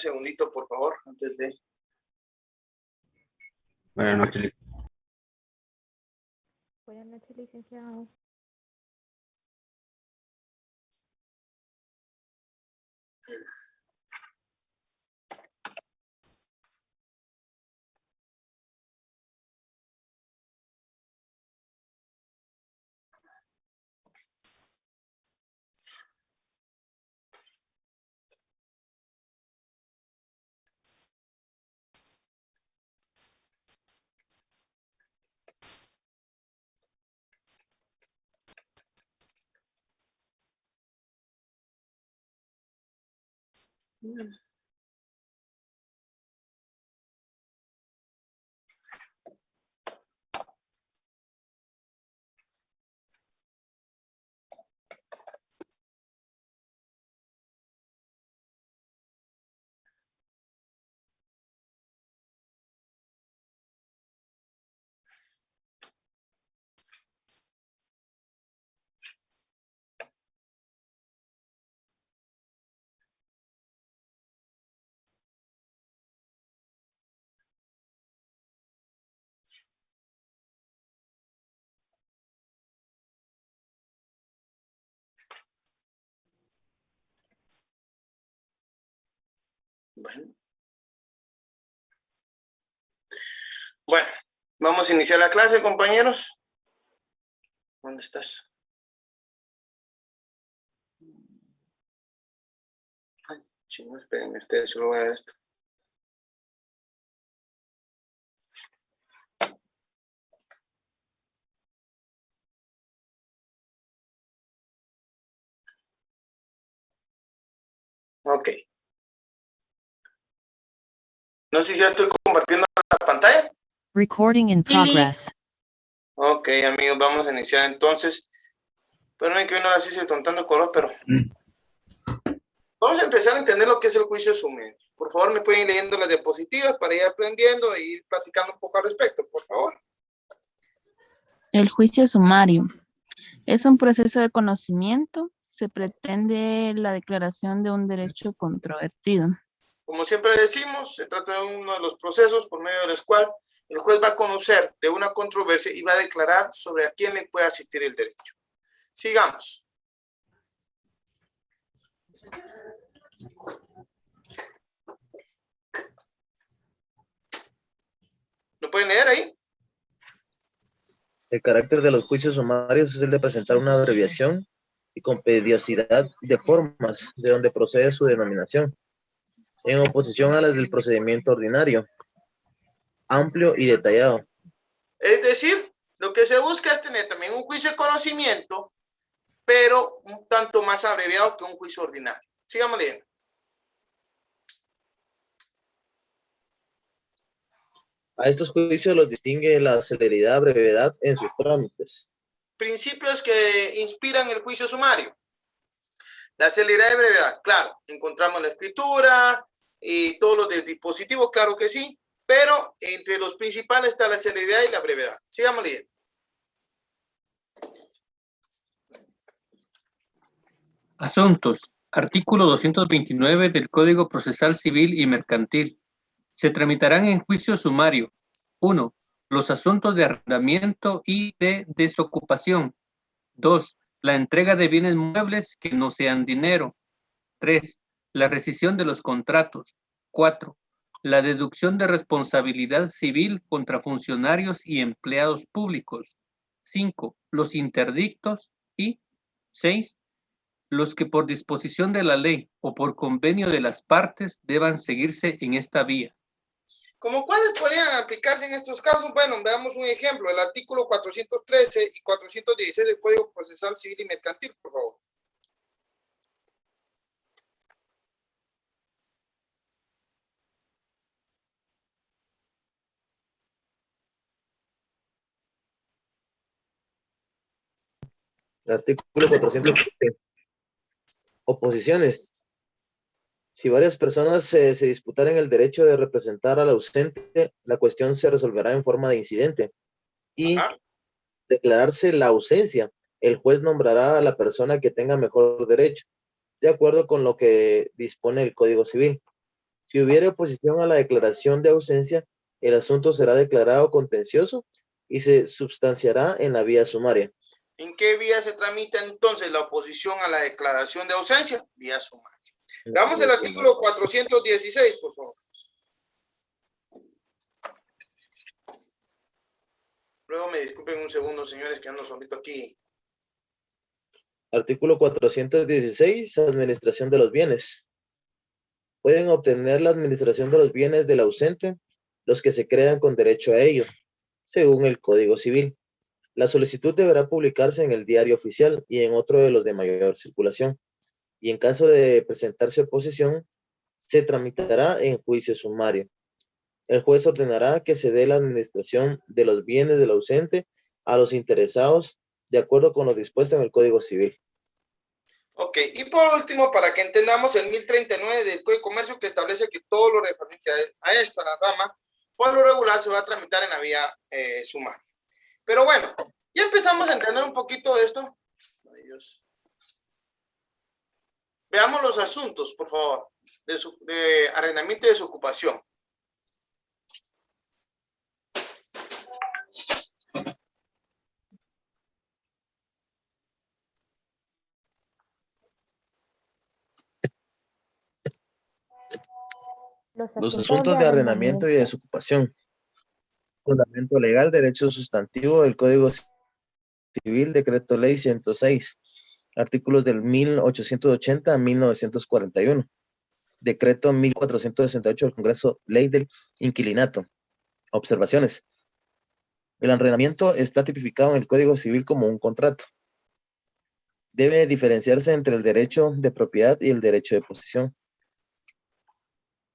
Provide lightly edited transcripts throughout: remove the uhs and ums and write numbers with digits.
segundito, por favor, antes de... Buenas noches. Buenas noches, licenciado. Bueno, vamos a iniciar la clase, compañeros. ¿Dónde estás? Ay, chingo, espérenme ustedes, solo voy a ver esto. Ok. No sé si ya estoy compartiendo la pantalla. Recording in progress. Ok, amigos, vamos a iniciar entonces. Espérenme que hoy no las hice contando color, pero... Vamos a empezar a entender lo que es el juicio sumario. Por favor, me pueden ir leyendo las diapositivas para ir aprendiendo e ir platicando un poco al respecto, por favor. El juicio sumario es un proceso de conocimiento. Se pretende la declaración de un derecho controvertido. Como siempre decimos, se trata de uno de los procesos por medio del cual el juez va a conocer de una controversia y va a declarar sobre a quién le puede asistir el derecho. Sigamos. ¿Lo pueden leer ahí? El carácter de los juicios sumarios es el de presentar una abreviación y compediosidad de formas, de donde procede su denominación, en oposición a las del procedimiento ordinario, amplio y detallado. Es decir, lo que se busca es tener también un juicio de conocimiento, pero un tanto más abreviado que un juicio ordinario. Sigamos leyendo. A estos juicios los distingue la celeridad, brevedad en sus trámites. Principios que inspiran el juicio sumario. La celeridad y brevedad, claro, encontramos la escritura y todos los de dispositivos, claro que sí, pero entre los principales está la celeridad y la brevedad. Sigamos leyendo. Asuntos. Artículo 229 del Código Procesal Civil y Mercantil. Se tramitarán en juicio sumario. 1. Los asuntos de arrendamiento y de desocupación. 2. La entrega de bienes muebles que no sean dinero. 3. La rescisión de los contratos. 4. La deducción de responsabilidad civil contra funcionarios y empleados públicos. 5. Los interdictos. Y 6. Los que por disposición de la ley o por convenio de las partes deban seguirse en esta vía. ¿Cómo cuáles podrían aplicarse en estos casos? Bueno, veamos un ejemplo, el artículo 413 y 416 del Código Procesal Civil y Mercantil, por favor. Artículo 413. Oposiciones. Si varias personas se disputaran el derecho de representar al ausente, la cuestión se resolverá en forma de incidente. Y declararse la ausencia, el juez nombrará a la persona que tenga mejor derecho, de acuerdo con lo que dispone el Código Civil. Si hubiera oposición a la declaración de ausencia, el asunto será declarado contencioso y se substanciará en la vía sumaria. ¿En qué vía se tramita entonces la oposición a la declaración de ausencia? Vía sumaria. Veamos el artículo 416, por favor. Luego me disculpen un segundo, señores, que ando solito aquí. Artículo 416, administración de los bienes. Pueden obtener la administración de los bienes del ausente los que se crean con derecho a ello, según el Código Civil. La solicitud deberá publicarse en el diario oficial y en otro de los de mayor circulación. Y en caso de presentarse oposición, se tramitará en juicio sumario. El juez ordenará que se dé la administración de los bienes del ausente a los interesados de acuerdo con lo dispuesto en el Código Civil. Ok, y por último, para que entendamos el 1039 del Código de Comercio, que establece que todo lo referente a esta rama, por lo regular se va a tramitar en la vía sumaria. Pero bueno, ya empezamos a entender un poquito de esto. Ay, Dios. Veamos los asuntos, por favor, de arrendamiento y desocupación. Los asuntos de arrendamiento y desocupación. Fundamento legal, derecho sustantivo del Código Civil, Decreto Ley 106, artículos del 1880 a 1941. Decreto 1468 del Congreso, Ley del Inquilinato. Observaciones. El arrendamiento está tipificado en el Código Civil como un contrato. Debe diferenciarse entre el derecho de propiedad y el derecho de posesión.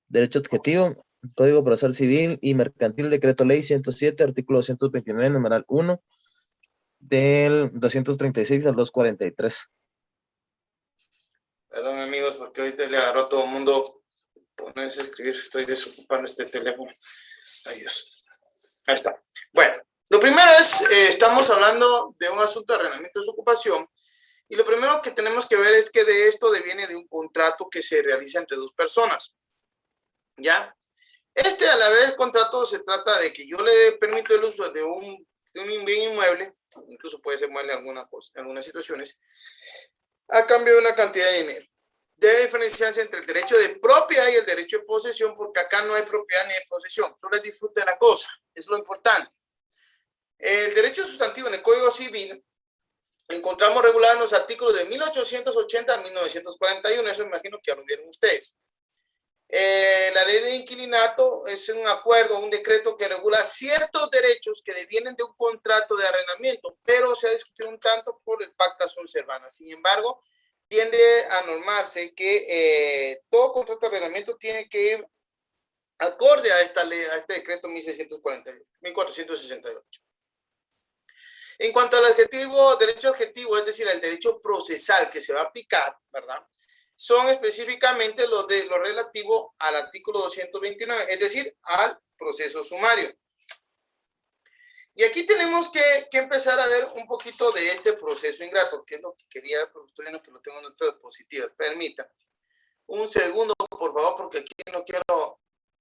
Derecho objetivo, Código Procesal Civil y Mercantil, Decreto Ley 107, artículo 229, numeral 1, del 236 al 243. Perdón, amigos, porque ahorita le agarró a todo el mundo ponerse a escribir. Estoy desocupando este teléfono. Ay, Dios. Ahí está. Bueno, lo primero es, estamos hablando de un asunto de arrendamiento y desocupación. Y lo primero que tenemos que ver es que de esto deviene de un contrato que se realiza entre dos personas. ¿Ya? A la vez, contrato se trata de que yo le permito el uso de un bien inmueble, incluso puede ser mueble en algunas situaciones, a cambio de una cantidad de dinero. Debe diferenciarse entre el derecho de propiedad y el derecho de posesión, porque acá no hay propiedad ni de posesión, solo es disfrute de la cosa, es lo importante. El derecho sustantivo en el Código Civil encontramos regulado en los artículos de 1880 a 1941, eso me imagino que ya lo vieron ustedes. La ley de inquilinato es un acuerdo, un decreto que regula ciertos derechos que devienen de un contrato de arrendamiento, pero se ha discutido un tanto por el pacta sunt servanda. Sin embargo, tiende a normarse que todo contrato de arrendamiento tiene que ir acorde a esta ley, a este decreto 1468. En cuanto al derecho adjetivo, es decir, el derecho procesal que se va a aplicar, ¿verdad? Son específicamente lo relativo al artículo 229, es decir, al proceso sumario. Y aquí tenemos que empezar a ver un poquito de este proceso ingrato, que es lo que quería, pero estoy viendo que lo tengo en notas positivas. Permita un segundo, por favor, porque aquí no quiero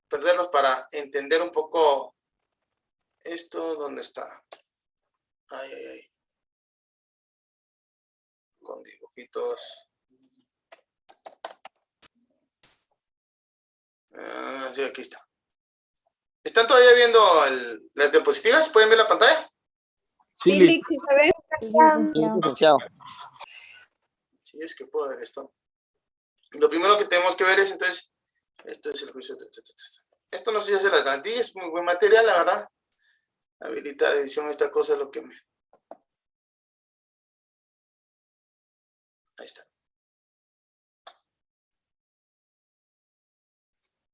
perderlos para entender un poco esto. ¿Dónde está? Ay, ay, ay. Con dibujitos. Sí, aquí está. ¿Están todavía viendo las diapositivas? ¿Pueden ver la pantalla? Sí, Lick, ¿sí se ve? Sí, es que puedo ver esto. Lo primero que tenemos que ver es, entonces, esto es el juicio. Esto no sé si hace las plantillas, es muy buen material, la verdad. Habilitar edición, esta cosa es lo que me... Ahí está.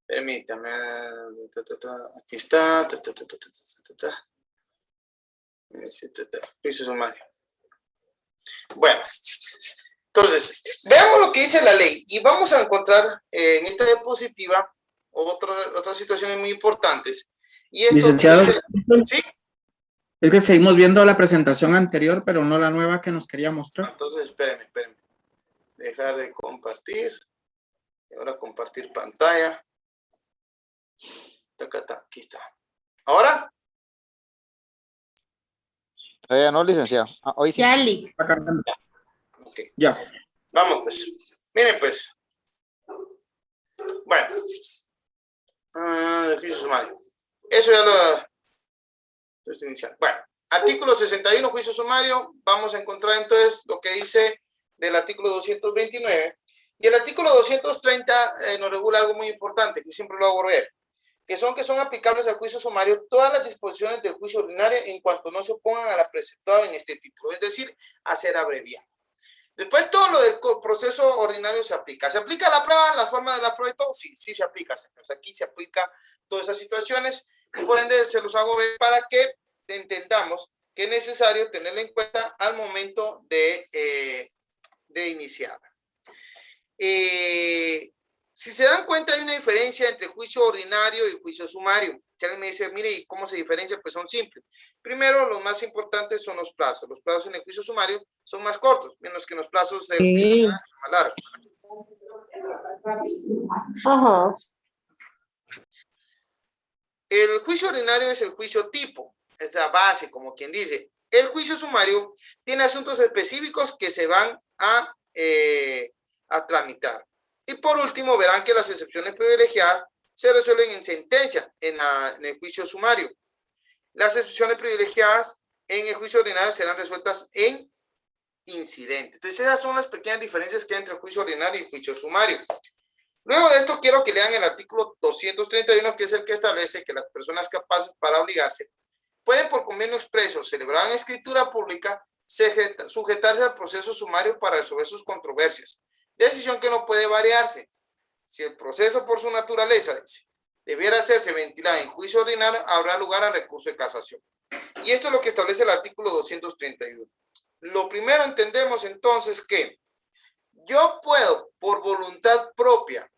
Permítame. Aquí está. Juicio sumario. Bueno, entonces, veamos lo que dice la ley y vamos a encontrar en esta diapositiva otras situaciones muy importantes. Y esto, licenciado, ¿sí? Es que seguimos viendo la presentación anterior, pero no la nueva que nos quería mostrar. Entonces, espérenme. Dejar de compartir. Y ahora compartir pantalla. acá está, aquí está. ¿Ahora? Todavía no, licenciado. Hoy sí. Ok. Ya. Vamos, pues. Miren, pues. Bueno. Juicio sumario. Eso ya lo... Entonces, inicial. Bueno. Artículo 61, juicio sumario. Vamos a encontrar entonces lo que dice del artículo 229. Y el artículo 230 nos regula algo muy importante, que siempre lo hago ver, que son aplicables al juicio sumario todas las disposiciones del juicio ordinario en cuanto no se opongan a la preceptuada en este título, es decir, a ser abreviado. Después todo lo del proceso ordinario se aplica. ¿Se aplica la prueba, la forma de la prueba y todo? Sí, sí se aplica, señores. Aquí se aplica todas esas situaciones y por ende se los hago ver para que entendamos que es necesario tenerlo en cuenta al momento de iniciar. Si se dan cuenta, hay una diferencia entre juicio ordinario y juicio sumario. Si alguien me dice, mire, ¿y cómo se diferencia? Pues son simples. Primero, los más importantes son los plazos. Los plazos en el juicio sumario son más cortos, menos que los plazos del juicio ordinario son más largos. El juicio ordinario es el juicio tipo, es la base, como quien dice. El juicio sumario tiene asuntos específicos que se van a tramitar. Y por último, verán que las excepciones privilegiadas se resuelven en sentencia en el juicio sumario. Las excepciones privilegiadas en el juicio ordinario serán resueltas en incidente. Entonces, esas son las pequeñas diferencias que hay entre el juicio ordinario y el juicio sumario. Luego de esto, quiero que lean el artículo 231, que es el que establece que las personas capaces para obligarse pueden, por convenio expreso, celebrado en escritura pública, sujetarse al proceso sumario para resolver sus controversias. Decisión que no puede variarse. Si el proceso por su naturaleza, dice, debiera hacerse ventilado en juicio ordinario, habrá lugar al recurso de casación. Y esto es lo que establece el artículo 231. Lo primero, entendemos entonces que yo puedo, por voluntad propia,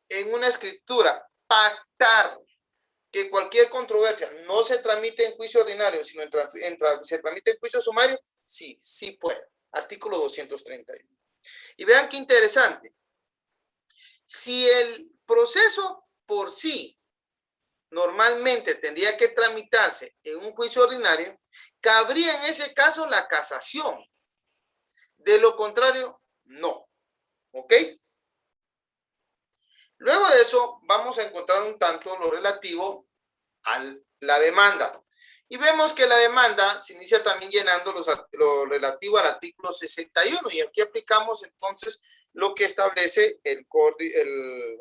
en una escritura, pactar que cualquier controversia no se tramite en juicio ordinario, sino se tramite en juicio sumario. Sí, sí puedo. Artículo 231. Y vean qué interesante. Si el proceso por sí normalmente tendría que tramitarse en un juicio ordinario, cabría en ese caso la casación. De lo contrario, no. ¿Ok? Luego de eso, vamos a encontrar un tanto lo relativo a la demanda. Y vemos que la demanda se inicia también llenando lo relativo al artículo 61. Y aquí aplicamos entonces lo que establece el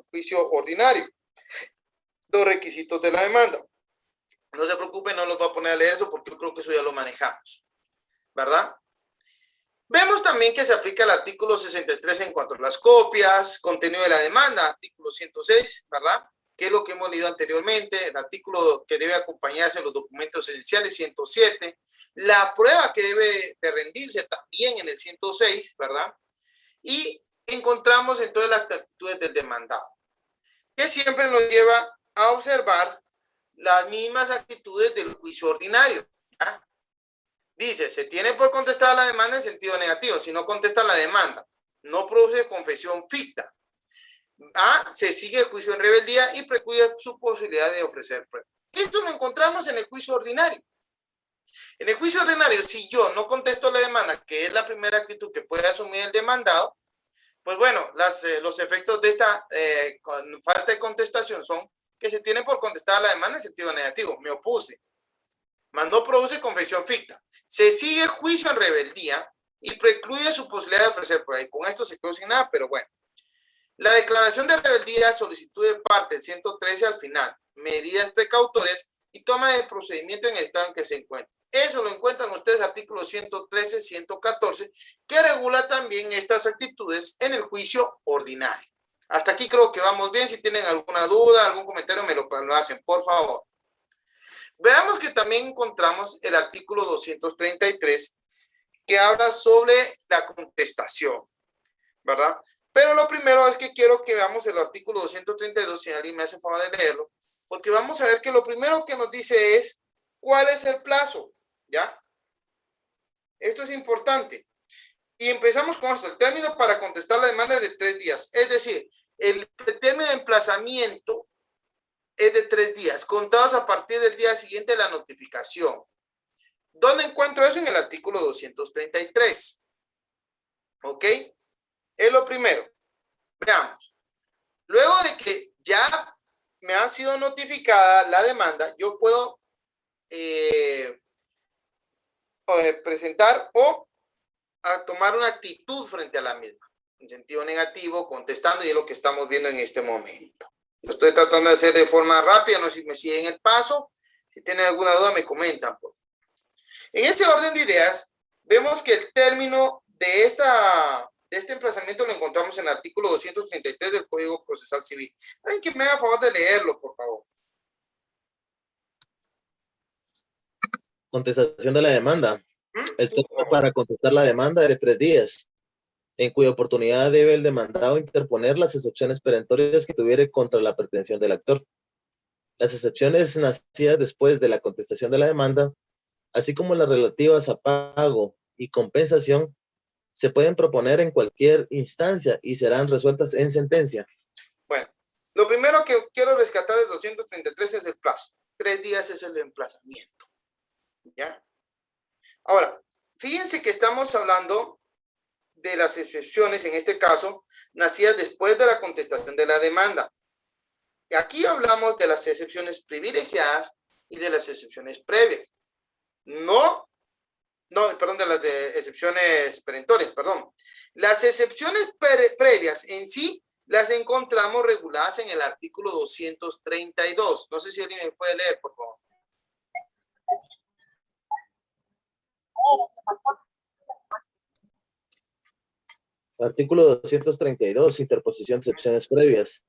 juicio ordinario. Los requisitos de la demanda. No se preocupen, no los voy a poner a leer eso porque yo creo que eso ya lo manejamos. ¿Verdad? Vemos también que se aplica el artículo 63 en cuanto a las copias, contenido de la demanda, artículo 106, ¿verdad? Que es lo que hemos leído anteriormente, el artículo que debe acompañarse de los documentos esenciales, 107, la prueba que debe de rendirse también en el 106, ¿verdad? Y encontramos entonces las actitudes del demandado, que siempre nos lleva a observar las mismas actitudes del juicio ordinario, ¿ya? Dice, se tiene por contestar la demanda en sentido negativo. Si no contesta la demanda, no produce confesión ficta. Se sigue el juicio en rebeldía y precluye su posibilidad de ofrecer pruebas. Esto lo encontramos en el juicio ordinario. En el juicio ordinario, si yo no contesto la demanda, que es la primera actitud que puede asumir el demandado, pues bueno, los efectos de esta falta de contestación son que se tiene por contestar la demanda en sentido negativo. Me opuse. Mas no produce confesión ficta. Se sigue juicio en rebeldía y precluye su posibilidad de ofrecer prueba. Y con esto se quedó sin nada, pero bueno. La declaración de rebeldía, solicitud de parte, el 113 al final, medidas precautorias y toma de procedimiento en el estado en que se encuentra. Eso lo encuentran ustedes, artículos 113, 114, que regula también estas actitudes en el juicio ordinario. Hasta aquí creo que vamos bien. Si tienen alguna duda, algún comentario, me lo hacen, por favor. Veamos que también encontramos el artículo 233 que habla sobre la contestación, ¿verdad? Pero lo primero es que quiero que veamos el artículo 232, si alguien me hace favor de leerlo, porque vamos a ver que lo primero que nos dice es cuál es el plazo, ¿ya? Esto es importante. Y empezamos con esto, el término para contestar la demanda es de 3 días, es decir, el término de emplazamiento es de 3 días, contados a partir del día siguiente de la notificación. ¿Dónde encuentro eso? En el artículo 233. ¿Ok? Es lo primero. Veamos. Luego de que ya me ha sido notificada la demanda, yo puedo presentar o a tomar una actitud frente a la misma, en sentido negativo, contestando, y es lo que estamos viendo en este momento. Lo estoy tratando de hacer de forma rápida, no sé si me siguen el paso. Si tienen alguna duda, me comentan. En ese orden de ideas, vemos que el término de este emplazamiento lo encontramos en el artículo 233 del Código Procesal Civil. Alguien que me haga favor de leerlo, por favor. Contestación de la demanda. El término para contestar la demanda es de 3 días, en cuya oportunidad debe el demandado interponer las excepciones perentorias que tuviere contra la pretensión del actor. Las excepciones nacidas después de la contestación de la demanda, así como las relativas a pago y compensación, se pueden proponer en cualquier instancia y serán resueltas en sentencia. Bueno, lo primero que quiero rescatar del 233 es el plazo. 3 días es el emplazamiento. ¿Ya? Ahora, fíjense que estamos hablando de las excepciones, en este caso, nacidas después de la contestación de la demanda. Y aquí hablamos de las excepciones privilegiadas y de las excepciones previas. Perdón, de las excepciones perentorias, perdón. Las excepciones previas en sí las encontramos reguladas en el artículo 232. No sé si alguien me puede leer, por favor. Artículo 232, interposición de excepciones previas.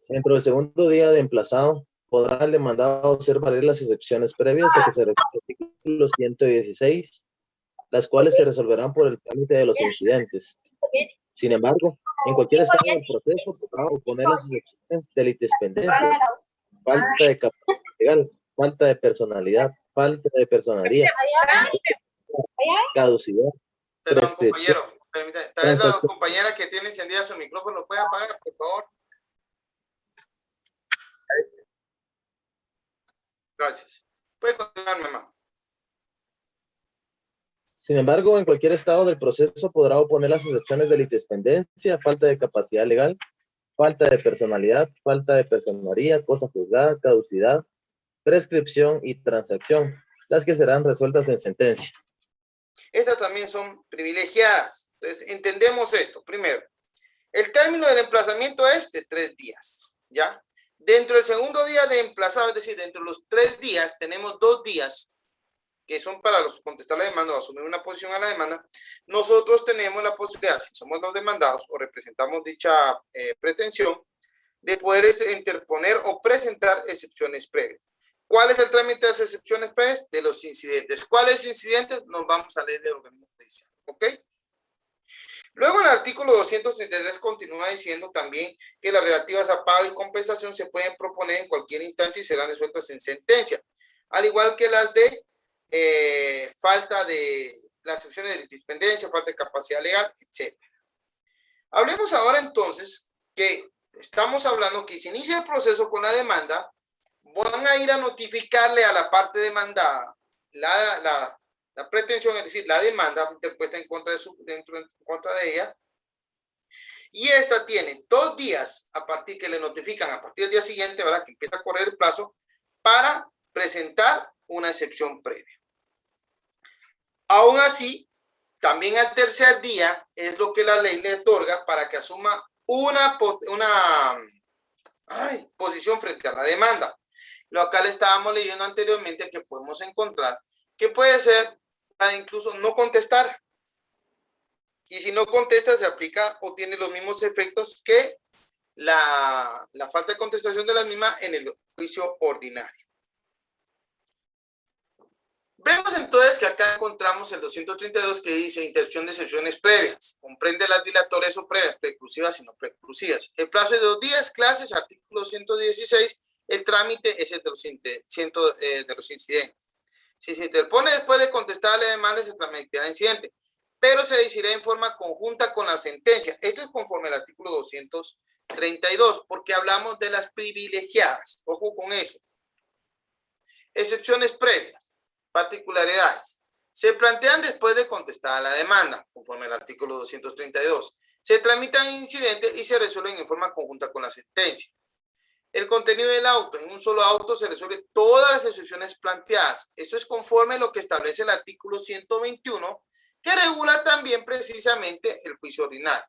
Dentro del segundo día de emplazado, podrá el demandado hacer valer las excepciones previas a que se refiere al artículo 116, las cuales se resolverán por el trámite de los incidentes. Sin embargo, en cualquier estado del proceso podrá oponer las excepciones de litispendencia, falta de capacidad legal, falta de personalidad, falta de personería, caducidad, Perdón, prescripción. compañero, permítame. Tal vez la compañera que tiene encendida su micrófono lo puede apagar, por favor. Gracias. Puede continuar, mamá. Sin embargo, en cualquier estado del proceso podrá oponer las excepciones de litispendencia, falta de capacidad legal, falta de personalidad, falta de personería, cosa juzgada, caducidad, prescripción y transacción, las que serán resueltas en sentencia. Estas también son privilegiadas. Entonces, entendemos esto. Primero, el término del emplazamiento es de 3 días, ¿ya? Dentro del segundo día de emplazado, es decir, dentro de los 3 días, tenemos 2 días que son para contestar la demanda o asumir una posición a la demanda. Nosotros tenemos la posibilidad, si somos los demandados o representamos dicha pretensión, de poder interponer o presentar excepciones previas. ¿Cuál es el trámite de las excepciones previas? De los incidentes. ¿Cuáles incidentes? Nos vamos a leer del organismo judicial. ¿Ok? Luego el artículo 233 continúa diciendo también que las relativas a pago y compensación se pueden proponer en cualquier instancia y serán resueltas en sentencia. Al igual que las de falta de las excepciones de litispendencia, falta de capacidad legal, etc. Hablemos ahora entonces que estamos hablando que si inicia el proceso con la demanda, van a ir a notificarle a la parte demandada la pretensión, es decir, la demanda interpuesta en contra de ella, y esta tiene 2 días a partir que le notifican, a partir del día siguiente, ¿verdad?, que empieza a correr el plazo, para presentar una excepción previa. Aún así, también al tercer día es lo que la ley le otorga para que asuma una posición frente a la demanda. Lo acá le estábamos leyendo anteriormente que podemos encontrar que puede ser incluso no contestar. Y si no contesta, se aplica o tiene los mismos efectos que la falta de contestación de la misma en el juicio ordinario. Vemos entonces que acá encontramos el 232 que dice interrupción de excepciones previas. Comprende las dilatorias o previas, preclusivas y no preclusivas. El plazo es de 2 días, clases, artículo 116. El trámite es el de los incidentes. Si se interpone después de contestar la demanda, se tramitará el incidente, pero se decidirá en forma conjunta con la sentencia. Esto es conforme al artículo 233. 132, porque hablamos de las privilegiadas. Ojo con eso. Excepciones previas, particularidades. Se plantean después de contestada la demanda, conforme al artículo 232. Se tramitan incidentes y se resuelven en forma conjunta con la sentencia. El contenido del auto, en un solo auto se resuelve todas las excepciones planteadas. Eso es conforme a lo que establece el artículo 121, que regula también precisamente el juicio ordinario.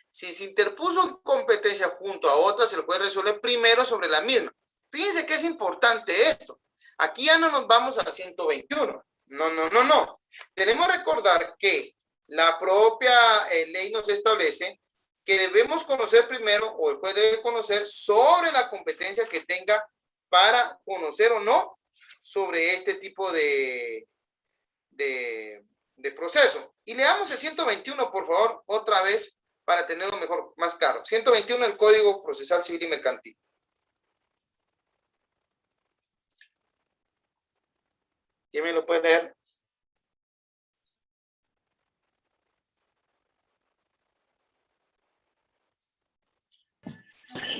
Si se interpuso competencia junto a otras, el juez resuelve primero sobre la misma. Fíjense que es importante esto. Aquí ya no nos vamos al 121. No. Tenemos que recordar que la propia ley nos establece que debemos conocer primero, o el juez debe conocer sobre la competencia que tenga para conocer o no sobre este tipo de proceso. Y leamos el 121, por favor, otra vez, para tenerlo mejor, más claro. 121 del Código Procesal Civil y Mercantil. ¿Quién me lo puede leer?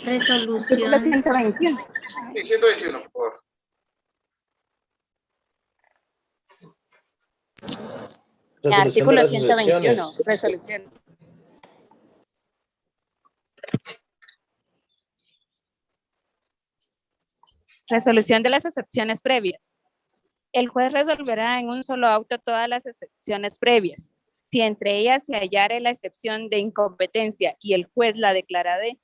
Resolución. 121. Sí, 121, por favor. Artículo las 121. excepciones. Resolución. Resolución de las excepciones previas. El juez resolverá en un solo auto todas las excepciones previas. Si entre ellas se hallare la excepción de incompetencia y el juez la declarare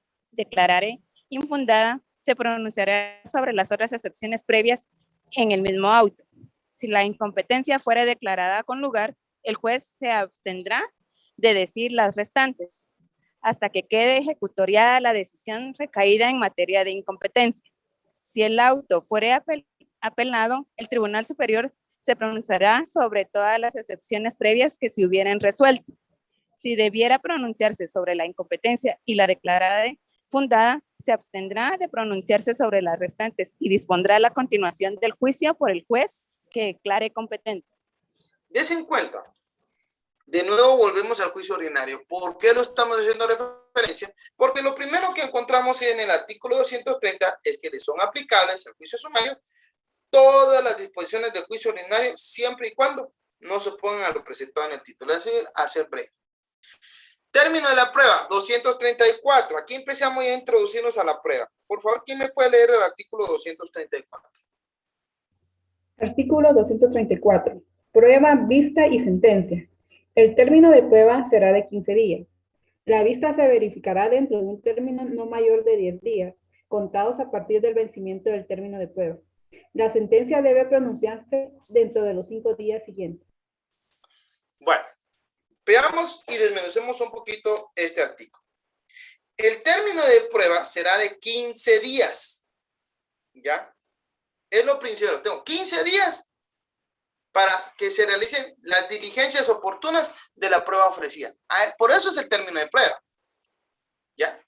infundada, se pronunciará sobre las otras excepciones previas en el mismo auto. Si la incompetencia fuera declarada con lugar, el juez se abstendrá de decir las restantes, hasta que quede ejecutoriada la decisión recaída en materia de incompetencia. Si el auto fuere apelado, el Tribunal Superior se pronunciará sobre todas las excepciones previas que se hubieran resuelto. Si debiera pronunciarse sobre la incompetencia y la declarada fundada, se abstendrá de pronunciarse sobre las restantes y dispondrá la continuación del juicio por el juez que declare competente. Des en cuenta. De nuevo volvemos al juicio ordinario. ¿Por qué lo estamos haciendo referencia? Porque lo primero que encontramos en el artículo 230 es que le son aplicables al juicio sumario todas las disposiciones del juicio ordinario, siempre y cuando no se opongan a lo presentado en el título. Es decir, hacer breve. Término de la prueba, 234. Aquí empezamos a introducirnos a la prueba. Por favor, ¿quién me puede leer el artículo 234? Artículo 234. Prueba, vista y sentencia. El término de prueba será de 15 días. La vista se verificará dentro de un término no mayor de 10 días, contados a partir del vencimiento del término de prueba. La sentencia debe pronunciarse dentro de los 5 días siguientes. Bueno, veamos y desmenucemos un poquito este artículo. El término de prueba será de 15 días. ¿Ya? Es lo principal. Tengo 15 días para que se realicen las diligencias oportunas de la prueba ofrecida. Por eso es el término de prueba. ¿Ya?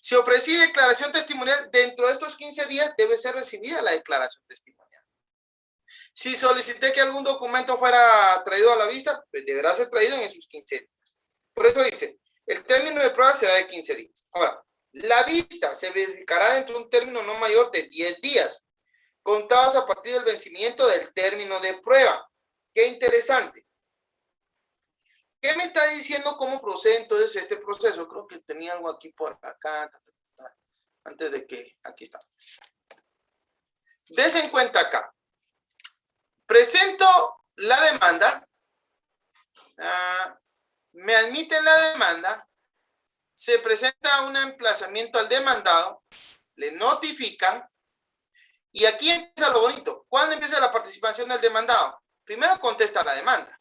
Si ofrecí declaración testimonial, dentro de estos 15 días debe ser recibida la declaración testimonial. Si solicité que algún documento fuera traído a la vista, pues deberá ser traído en esos 15 días. Por eso dice, el término de prueba será de 15 días. Ahora, la vista se verificará dentro de un término no mayor de 10 días, contados a partir del vencimiento del término de prueba. Qué interesante. ¿Qué me está diciendo cómo procede entonces este proceso? Creo que tenía algo aquí por acá, antes de que, aquí está. Des en cuenta acá. Presento la demanda, me admiten la demanda, se presenta un emplazamiento al demandado, le notifican, y aquí empieza lo bonito. ¿Cuándo empieza la participación del demandado? Primero contesta la demanda.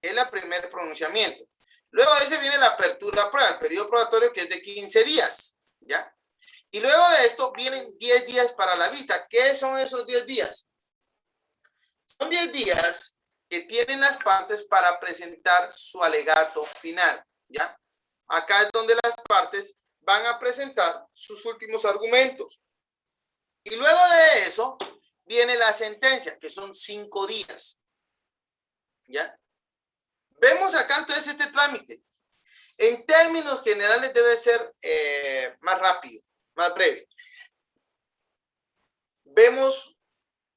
Es el primer pronunciamiento. Luego de ese viene la apertura a prueba, el periodo probatorio que es de 15 días. ¿Ya? Y luego de esto vienen 10 días para la vista. ¿Qué son esos 10 días? Son 10 días que tienen las partes para presentar su alegato final. ¿Ya? Acá es donde las partes van a presentar sus últimos argumentos. Y luego de eso viene la sentencia, que son 5 días. ¿Ya? Vemos acá entonces este trámite. En términos generales debe ser más rápido, más breve. Vemos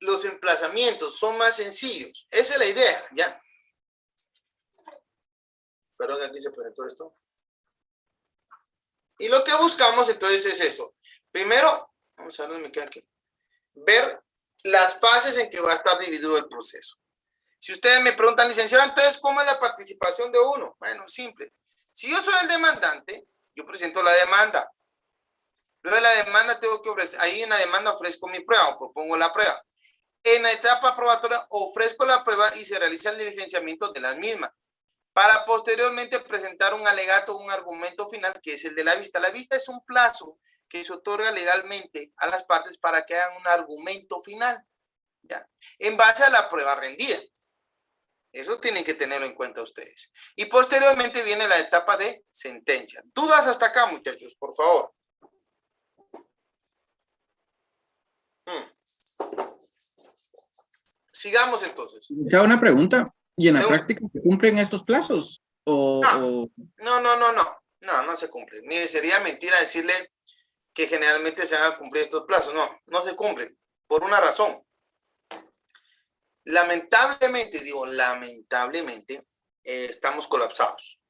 los emplazamientos, son más sencillos. Esa es la idea, ¿ya? Perdón, aquí se presentó esto. Y lo que buscamos entonces es esto. Primero, vamos a ver dónde me queda aquí. Ver las fases en que va a estar dividido el proceso. Si ustedes me preguntan, licenciado, entonces, ¿cómo es la participación de uno? Bueno, simple. Si yo soy el demandante, yo presento la demanda. Luego de la demanda tengo que ofrecer, ahí en la demanda ofrezco mi prueba o propongo la prueba. En la etapa probatoria ofrezco la prueba y se realiza el diligenciamiento de las mismas, para posteriormente presentar un alegato, un argumento final, que es el de la vista. La vista es un plazo que se otorga legalmente a las partes para que hagan un argumento final, ¿ya? En base a la prueba rendida. Eso tienen que tenerlo en cuenta ustedes. Y posteriormente viene la etapa de sentencia. ¿Dudas hasta acá, muchachos, por favor? Sigamos entonces. Ya una pregunta. ¿Y en la práctica se cumplen estos plazos? No, no se cumplen. Mire, sería mentira decirle que generalmente se van a cumplir estos plazos. No se cumplen. Por una razón. Lamentablemente, estamos colapsados.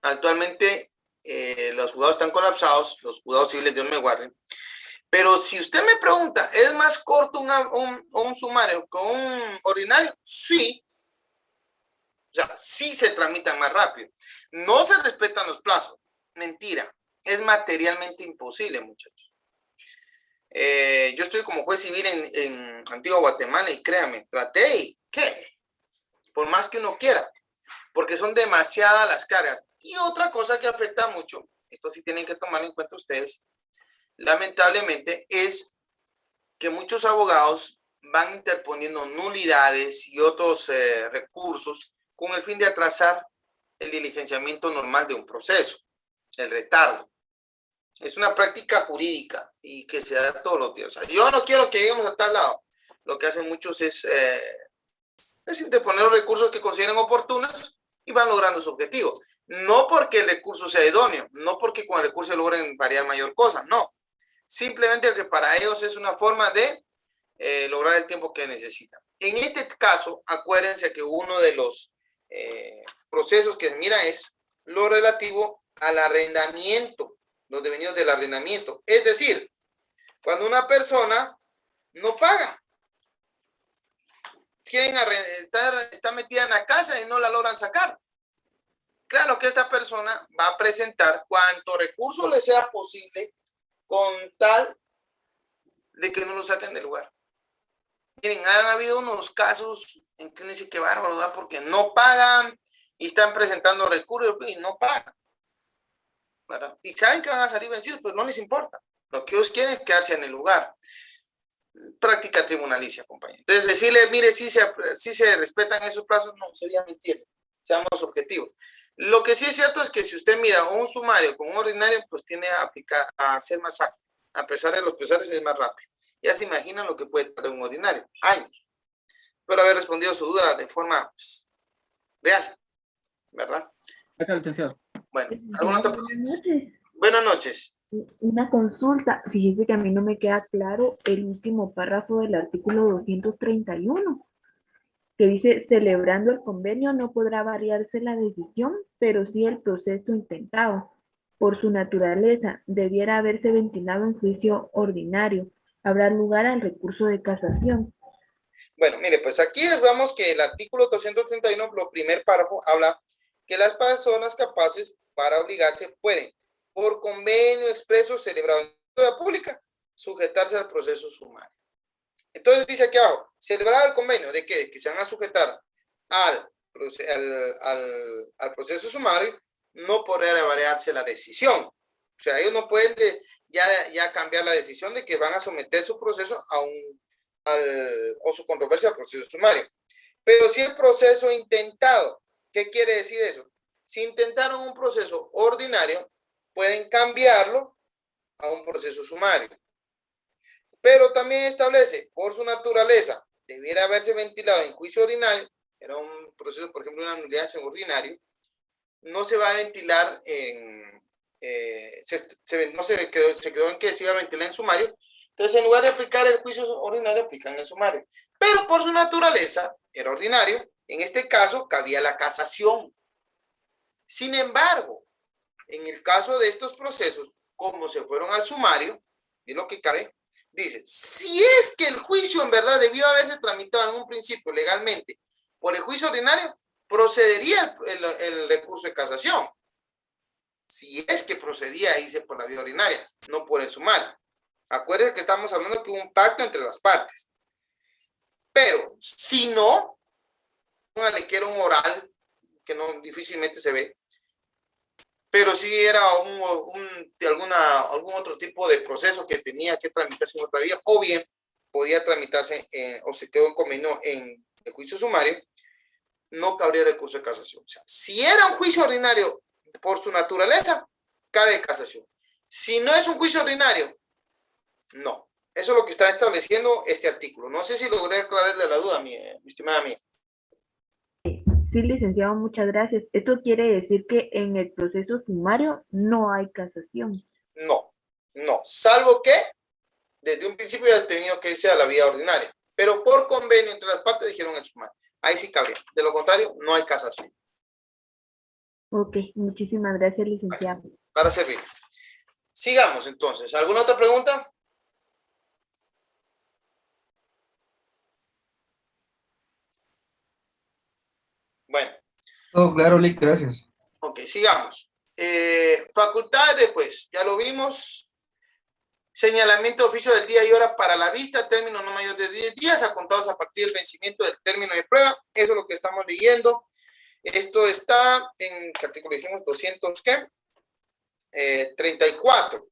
Actualmente los juzgados están colapsados, los juzgados civiles, Dios me guarde. Pero si usted me pregunta, ¿es más corto un sumario que un ordinario? Sí. O sea, sí se tramitan más rápido. No se respetan los plazos. Mentira. Es materialmente imposible, muchachos. Yo estoy como juez civil en Antigua Guatemala y créame, traté y ¿qué? Por más que uno quiera, porque son demasiadas las cargas. Y otra cosa que afecta mucho, esto sí tienen que tomar en cuenta ustedes, lamentablemente, es que muchos abogados van interponiendo nulidades y otros recursos con el fin de atrasar el diligenciamiento normal de un proceso, el retardo. Es una práctica jurídica y que se da todos los días. O sea, yo no quiero que lleguemos a tal lado. Lo que hacen muchos es interponer los recursos que consideren oportunos y van logrando su objetivo. No porque el recurso sea idóneo, no porque con el recurso logren variar mayor cosa, no. Simplemente que para ellos es una forma de lograr el tiempo que necesitan. En este caso, acuérdense que uno de los procesos que se mira es lo relativo al arrendamiento, los devenidos del arrendamiento. Es decir, cuando una persona no paga, quieren arrendar, está metida en la casa y no la logran sacar. Claro que esta persona va a presentar cuanto recurso le sea posible con tal de que no lo saquen del lugar. Miren, han habido unos casos en que uno dice que bárbaro, ¿verdad? Porque no pagan y están presentando recursos y no pagan, ¿verdad? Y saben que van a salir vencidos, pero no les importa. Lo que ellos quieren es quedarse en el lugar. Práctica tribunalicia, compañero. Entonces, decirle, mire, si se respetan esos plazos, no, sería mentir. Seamos objetivos. Lo que sí es cierto es que si usted mira un sumario con un ordinario, pues tiene a ser más ágil. A pesar de los pesares, es más rápido. Ya se imaginan lo que puede tardar un ordinario. Años. Espero haber respondido a su duda de forma pues, real. ¿Verdad? Gracias, licenciado. Bueno, ¿alguna otra pregunta? Buenas noches. Una consulta. Fíjese que a mí no me queda claro el último párrafo del artículo 231, que dice, celebrando el convenio no podrá variarse la decisión, pero sí el proceso intentado. Por su naturaleza, debiera haberse ventilado en juicio ordinario. Habrá lugar al recurso de casación. Bueno, mire, pues aquí vemos que el artículo 231, lo primer párrafo, habla que las personas capaces para obligarse pueden, por convenio expreso celebrado en la pública, sujetarse al proceso sumario. Entonces dice aquí abajo, celebrar el convenio de que se van a sujetar al proceso sumario, no podrá variarse la decisión. O sea, ellos no pueden ya cambiar la decisión de que van a someter su proceso o su controversia al proceso sumario. Pero si el proceso intentado, ¿qué quiere decir eso? Si intentaron un proceso ordinario, pueden cambiarlo a un proceso sumario. Pero también establece, por su naturaleza, debiera haberse ventilado en juicio ordinario, era un proceso, por ejemplo, una nulidad en ordinario, no se va a ventilar se quedó en que se iba a ventilar en sumario. Entonces, en lugar de aplicar el juicio ordinario, aplican el sumario. Pero por su naturaleza, era ordinario. En este caso, cabía la casación. Sin embargo, en el caso de estos procesos, como se fueron al sumario, y lo que cabe, dice, si es que el juicio en verdad debió haberse tramitado en un principio legalmente por el juicio ordinario, procedería el recurso de casación. Si es que procedía a irse por la vía ordinaria, no por el sumario. Acuérdense que estamos hablando que hubo un pacto entre las partes. Pero si no, póngale que era un oral, que no difícilmente se ve, pero sí era algún otro tipo de proceso que tenía que tramitarse en otra vía, o bien podía tramitarse o se quedó en convenio en el juicio sumario, no cabría recurso de casación. O sea, si era un juicio ordinario por su naturaleza, cabe casación. Si no es un juicio ordinario, no. Eso es lo que está estableciendo este artículo. No sé si logré aclararle la duda, mi estimada mía. Sí, licenciado, muchas gracias. Esto quiere decir que en el proceso sumario no hay casación. No, salvo que desde un principio ya ha tenido que irse a la vía ordinaria, pero por convenio entre las partes dijeron el sumario. Ahí sí cabría. De lo contrario, no hay casación. Ok, muchísimas gracias, licenciado. Para servir. Sigamos entonces. ¿Alguna otra pregunta? Bueno. Todo claro, Lick, gracias. Ok, sigamos. Facultades, pues, ya lo vimos. Señalamiento de oficio del día y hora para la vista, término no mayor de 10 días, a contados a partir del vencimiento del término de prueba. Eso es lo que estamos leyendo. Esto está en, ¿qué artículo dijimos? 200, ¿qué? 34.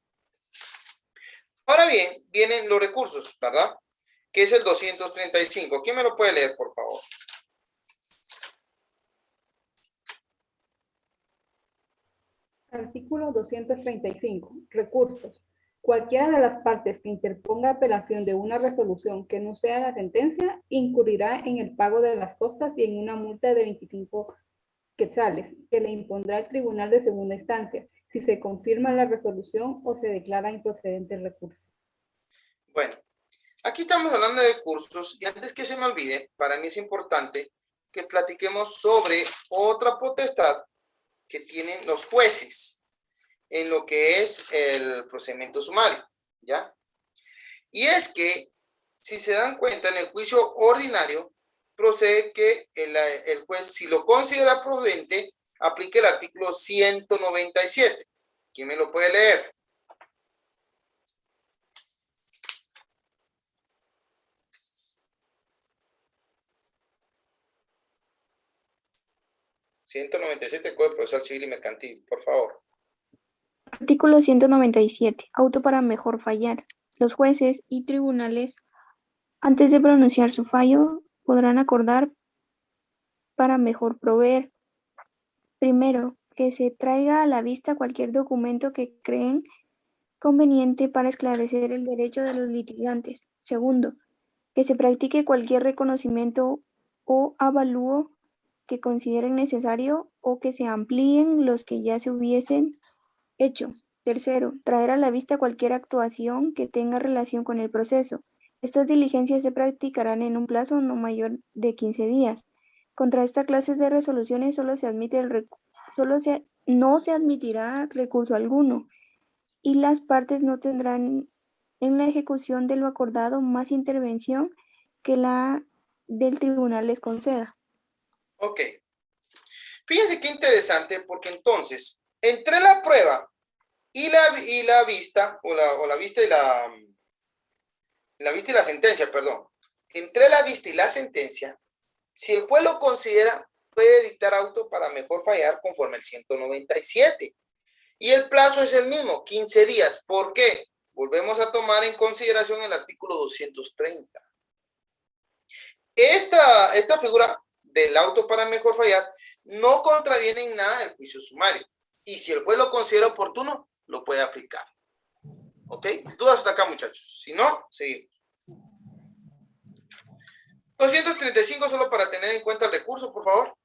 Ahora bien, vienen los recursos, ¿verdad? Que es el 235. ¿Quién me lo puede leer, por favor? Artículo 235. Recursos. Cualquiera de las partes que interponga apelación de una resolución que no sea la sentencia incurrirá en el pago de las costas y en una multa de 25 quetzales que le impondrá el tribunal de segunda instancia si se confirma la resolución o se declara improcedente el recurso. Bueno, aquí estamos hablando de recursos y antes que se me olvide, para mí es importante que platiquemos sobre otra potestad que tienen los jueces en lo que es el procedimiento sumario, ¿ya? Y es que, si se dan cuenta, en el juicio ordinario, procede que el juez, si lo considera prudente, aplique el artículo 197. ¿Quién me lo puede leer? (197) Código Procesal Civil y Mercantil, por favor. Artículo 197. Auto para mejor fallar. Los jueces y tribunales, antes de pronunciar su fallo, podrán acordar para mejor proveer. Primero, que se traiga a la vista cualquier documento que creen conveniente para esclarecer el derecho de los litigantes. Segundo, que se practique cualquier reconocimiento o avalúo que consideren necesario o que se amplíen los que ya se hubiesen hecho. Tercero, traer a la vista cualquier actuación que tenga relación con el proceso. Estas diligencias se practicarán en un plazo no mayor de 15 días. Contra esta clase de resoluciones no se admitirá recurso alguno y las partes no tendrán en la ejecución de lo acordado más intervención que la del tribunal les conceda. Ok. Fíjense qué interesante, porque entonces, entre la prueba y la vista, o la vista y la vista y la sentencia, perdón. Entre la vista y la sentencia, si el juez lo considera, puede dictar auto para mejor fallar conforme el 197. Y el plazo es el mismo, 15 días. ¿Por qué? Volvemos a tomar en consideración el artículo 230. Esta figura del auto para mejor fallar no contraviene en nada del juicio sumario. Y si el juez lo considera oportuno, lo puede aplicar. ¿Ok? Dudas hasta acá, muchachos. Si no, seguimos. 235, solo para tener en cuenta el recurso, por favor.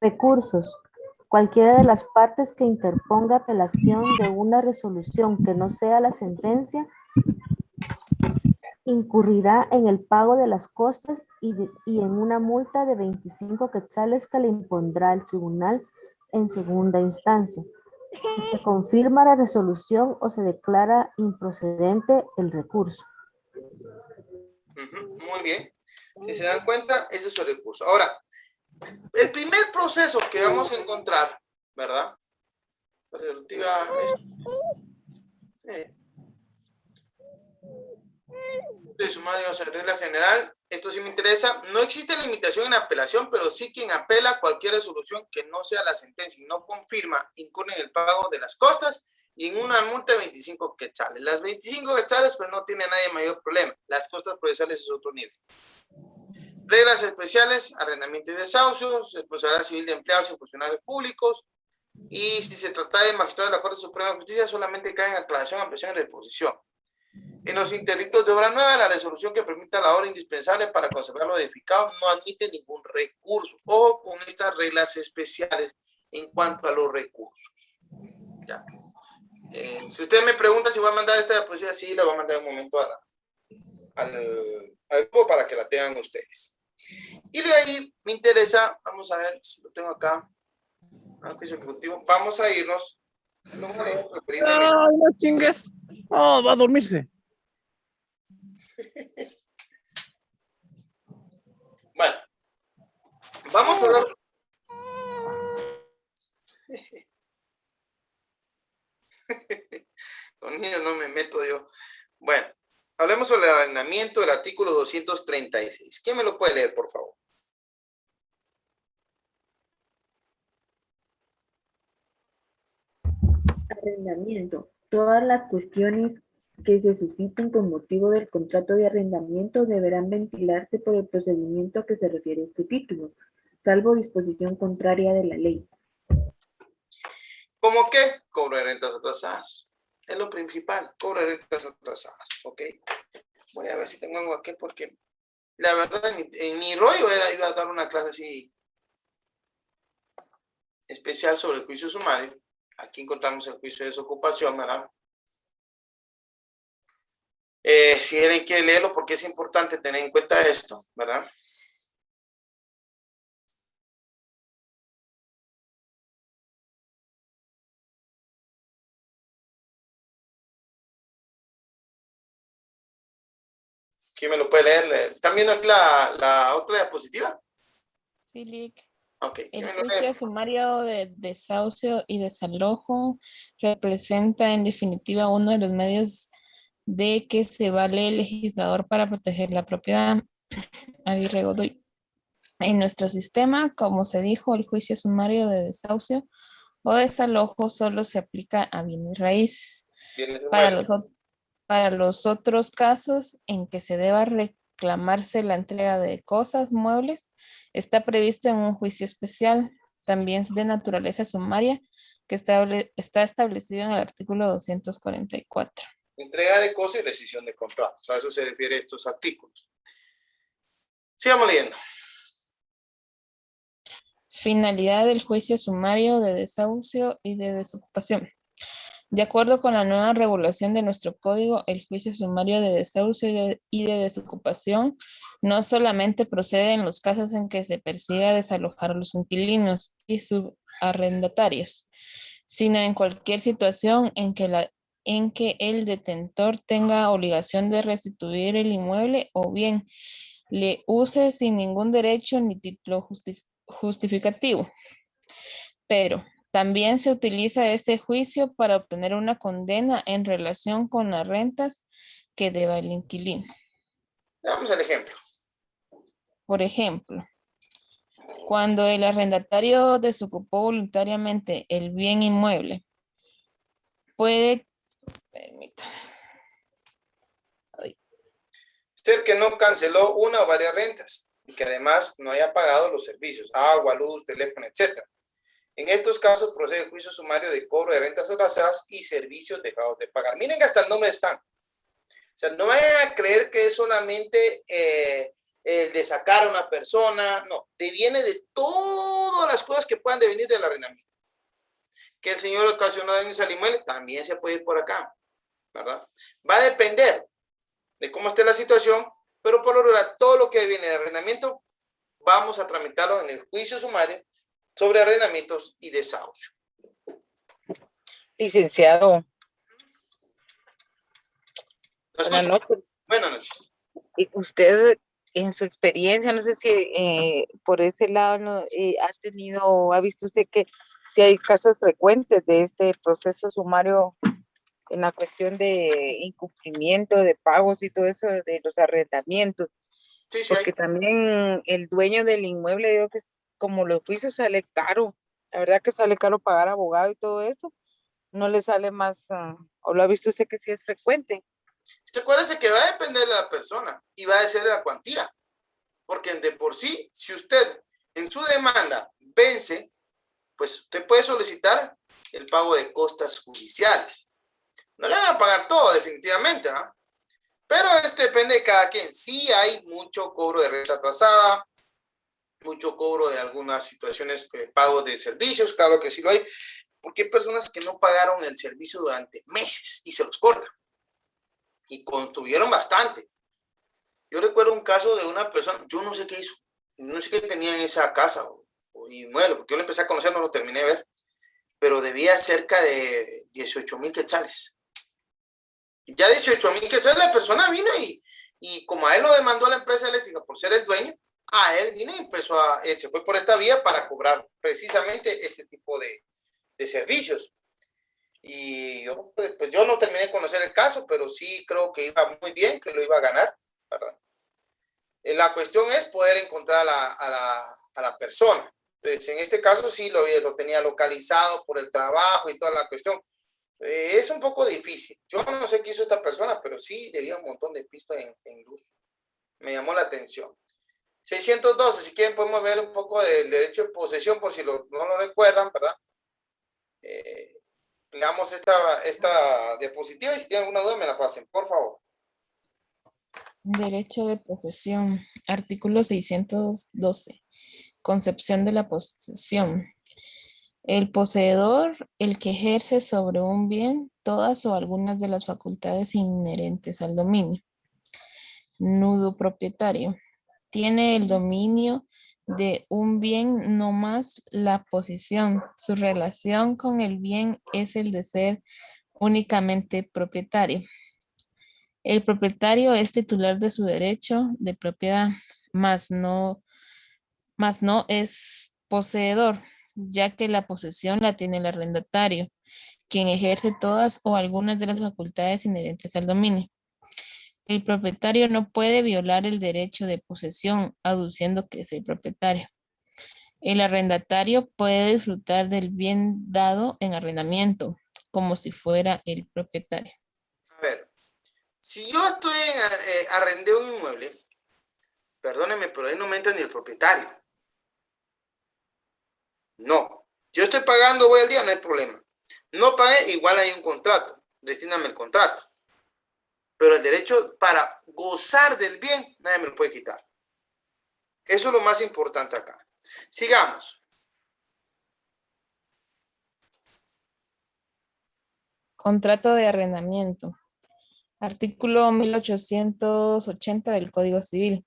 Recursos. Cualquiera de las partes que interponga apelación de una resolución que no sea la sentencia incurrirá en el pago de las costas y en una multa de 25 quetzales que le impondrá el tribunal en segunda instancia. Si se confirma la resolución o se declara improcedente el recurso. Muy bien. Si se dan cuenta, ese es su recurso. Ahora, el primer proceso que vamos a encontrar, ¿verdad? Resolutiva. De sumario, o sea, regla general, esto sí me interesa. No existe limitación en apelación, pero sí quien apela cualquier resolución que no sea la sentencia y no confirma, incurre en el pago de las costas y en una multa de 25 quetzales. Las 25 quetzales, pues no tiene nadie mayor problema. Las costas procesales es otro nivel. Reglas especiales, arrendamiento y desahucio, responsabilidad civil de empleados y funcionarios públicos. Y si se trata de magistrados de la Corte Suprema de Justicia, solamente cae en aclaración, ampliación y reposición. En los interdictos de obra nueva, la resolución que permita la obra indispensable para conservar lo edificado no admite ningún recurso. Ojo con estas reglas especiales en cuanto a los recursos. Ya. Si usted me pregunta si voy a mandar esta diapositiva, sí, la voy a mandar un momento al grupo para que la tengan ustedes. Y de ahí me interesa, vamos a ver si lo tengo acá, al juicio ejecutivo. Vamos a irnos. No, no chingues. Oh, va a dormirse. Bueno, vamos a ver. Con niños no me meto yo. Bueno, hablemos sobre el arrendamiento del artículo 236. ¿Quién me lo puede leer, por favor? Arrendamiento. Todas las cuestiones que se susciten con motivo del contrato de arrendamiento deberán ventilarse por el procedimiento a que se refiere este título, salvo disposición contraria de la ley. ¿Cómo qué? Cobro de rentas atrasadas. Es lo principal, cobro de rentas atrasadas, ¿ok? Voy a ver si tengo algo aquí porque la verdad en mi rollo iba a dar una clase así especial sobre el juicio sumario. Aquí encontramos el juicio de desocupación, ¿verdad? Si alguien quiere leerlo, porque es importante tener en cuenta esto, ¿verdad? ¿Quién me lo puede leer? ¿Están viendo aquí la otra diapositiva? Sí, Lick. Okay. El juicio sumario de desahucio y desalojo representa en definitiva uno de los medios de que se vale el legislador para proteger la propiedad. Aguirre Godoy. En nuestro sistema, como se dijo, el juicio sumario de desahucio o desalojo solo se aplica a bienes raíces. Para los otros casos en que se deba reclamarse la entrega de cosas, muebles, está previsto en un juicio especial, también de naturaleza sumaria, que está establecido en el artículo 244. Entrega de cosas y rescisión de contratos. A eso se refiere estos artículos. Sigamos leyendo. Finalidad del juicio sumario de desahucio y de desocupación. De acuerdo con la nueva regulación de nuestro código, el juicio sumario de desahucio y de desocupación no solamente procede en los casos en que se persiga desalojar a los inquilinos y subarrendatarios, sino en cualquier situación en que el detentor tenga obligación de restituir el inmueble o bien le use sin ningún derecho ni título justificativo. Pero también se utiliza este juicio para obtener una condena en relación con las rentas que deba el inquilino. Vamos al ejemplo. Por ejemplo, cuando el arrendatario desocupó voluntariamente el bien inmueble, puede... Usted que no canceló una o varias rentas y que además no haya pagado los servicios, agua, luz, teléfono, etc. En estos casos procede el juicio sumario de cobro de rentas atrasadas y servicios dejados de pagar. Miren que hasta el nombre están. O sea, no vayan a creer que es solamente el de sacar a una persona, no, deviene de todas las cosas que puedan devenir del arrendamiento. Que el señor ocasionó daños al inmueble, también se puede ir por acá, ¿verdad? Va a depender de cómo esté la situación, pero por lo general, todo lo que viene de arrendamiento, vamos a tramitarlo en el juicio sumario sobre arrendamientos y desahucio. Licenciado. Buenas noches. Buenas noches. Usted, en su experiencia, no sé si por ese lado ha visto usted que si hay casos frecuentes de este proceso sumario en la cuestión de incumplimiento de pagos y todo eso de los arrendamientos. Sí, sí, porque también el dueño del inmueble, digo que como los juicios sale caro, la verdad que sale caro pagar abogado y todo eso, no le sale más, o lo ha visto usted que sí es frecuente. Acuérdese que va a depender de la persona y va a ser la cuantía, porque de por sí, si usted en su demanda vence, pues usted puede solicitar el pago de costas judiciales. No le van a pagar todo, definitivamente, ¿ah? Pero depende de cada quien. Sí hay mucho cobro de renta atrasada, mucho cobro de algunas situaciones de pago de servicios, claro que sí lo hay, porque hay personas que no pagaron el servicio durante meses y se los cortan. Y construyeron bastante. Yo recuerdo un caso de una persona, yo no sé qué hizo, no sé qué tenía en esa casa o inmueble, porque yo lo empecé a conocer, no lo terminé de ver, pero debía cerca de 18,000 quetzales. Ya 18,000 quetzales, la persona vino y como a él lo demandó la empresa eléctrica por ser el dueño, a él vino y empezó se fue por esta vía para cobrar precisamente este tipo de servicios. Y yo, pues yo no terminé de conocer el caso, pero sí creo que iba muy bien, que lo iba a ganar, ¿verdad? La cuestión es poder encontrar a la persona. Entonces, en este caso sí lo tenía localizado por el trabajo y toda la cuestión. Es un poco difícil. Yo no sé qué hizo esta persona, pero sí debía un montón de pistas en luz. Me llamó la atención. 612, si quieren podemos ver un poco del derecho de posesión, por si no lo recuerdan, ¿verdad? Veamos esta diapositiva y si tienen alguna duda me la pasen, por favor. Derecho de posesión. Artículo 612. Concepción de la posesión. El poseedor, el que ejerce sobre un bien todas o algunas de las facultades inherentes al dominio. Nudo propietario. Tiene el dominio de un bien, no más la posesión. Su relación con el bien es el de ser únicamente propietario. El propietario es titular de su derecho de propiedad, mas no es poseedor, ya que la posesión la tiene el arrendatario, quien ejerce todas o algunas de las facultades inherentes al dominio. El propietario no puede violar el derecho de posesión aduciendo que es el propietario. El arrendatario puede disfrutar del bien dado en arrendamiento, como si fuera el propietario. A ver, si yo estoy arrendé un inmueble, perdónenme, pero ahí no me entra ni el propietario. No, yo estoy pagando, voy al día, no hay problema. No pagué, igual hay un contrato, destíndame el contrato. Pero el derecho para gozar del bien, nadie me lo puede quitar. Eso es lo más importante acá. Sigamos. Contrato de arrendamiento. Artículo 1880 del Código Civil.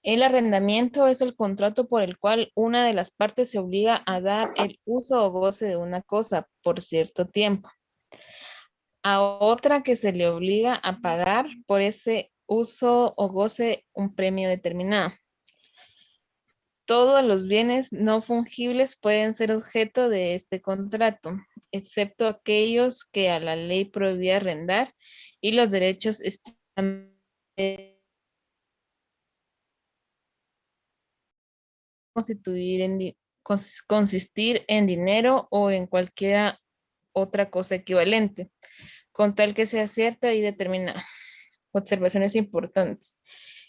El arrendamiento es el contrato por el cual una de las partes se obliga a dar el uso o goce de una cosa por cierto tiempo a otra que se le obliga a pagar por ese uso o goce un premio determinado. Todos los bienes no fungibles pueden ser objeto de este contrato, excepto aquellos que a la ley prohibía arrendar y los derechos están consistir en dinero o en cualquier otra cosa equivalente, con tal que sea cierta y determinada. Observaciones importantes.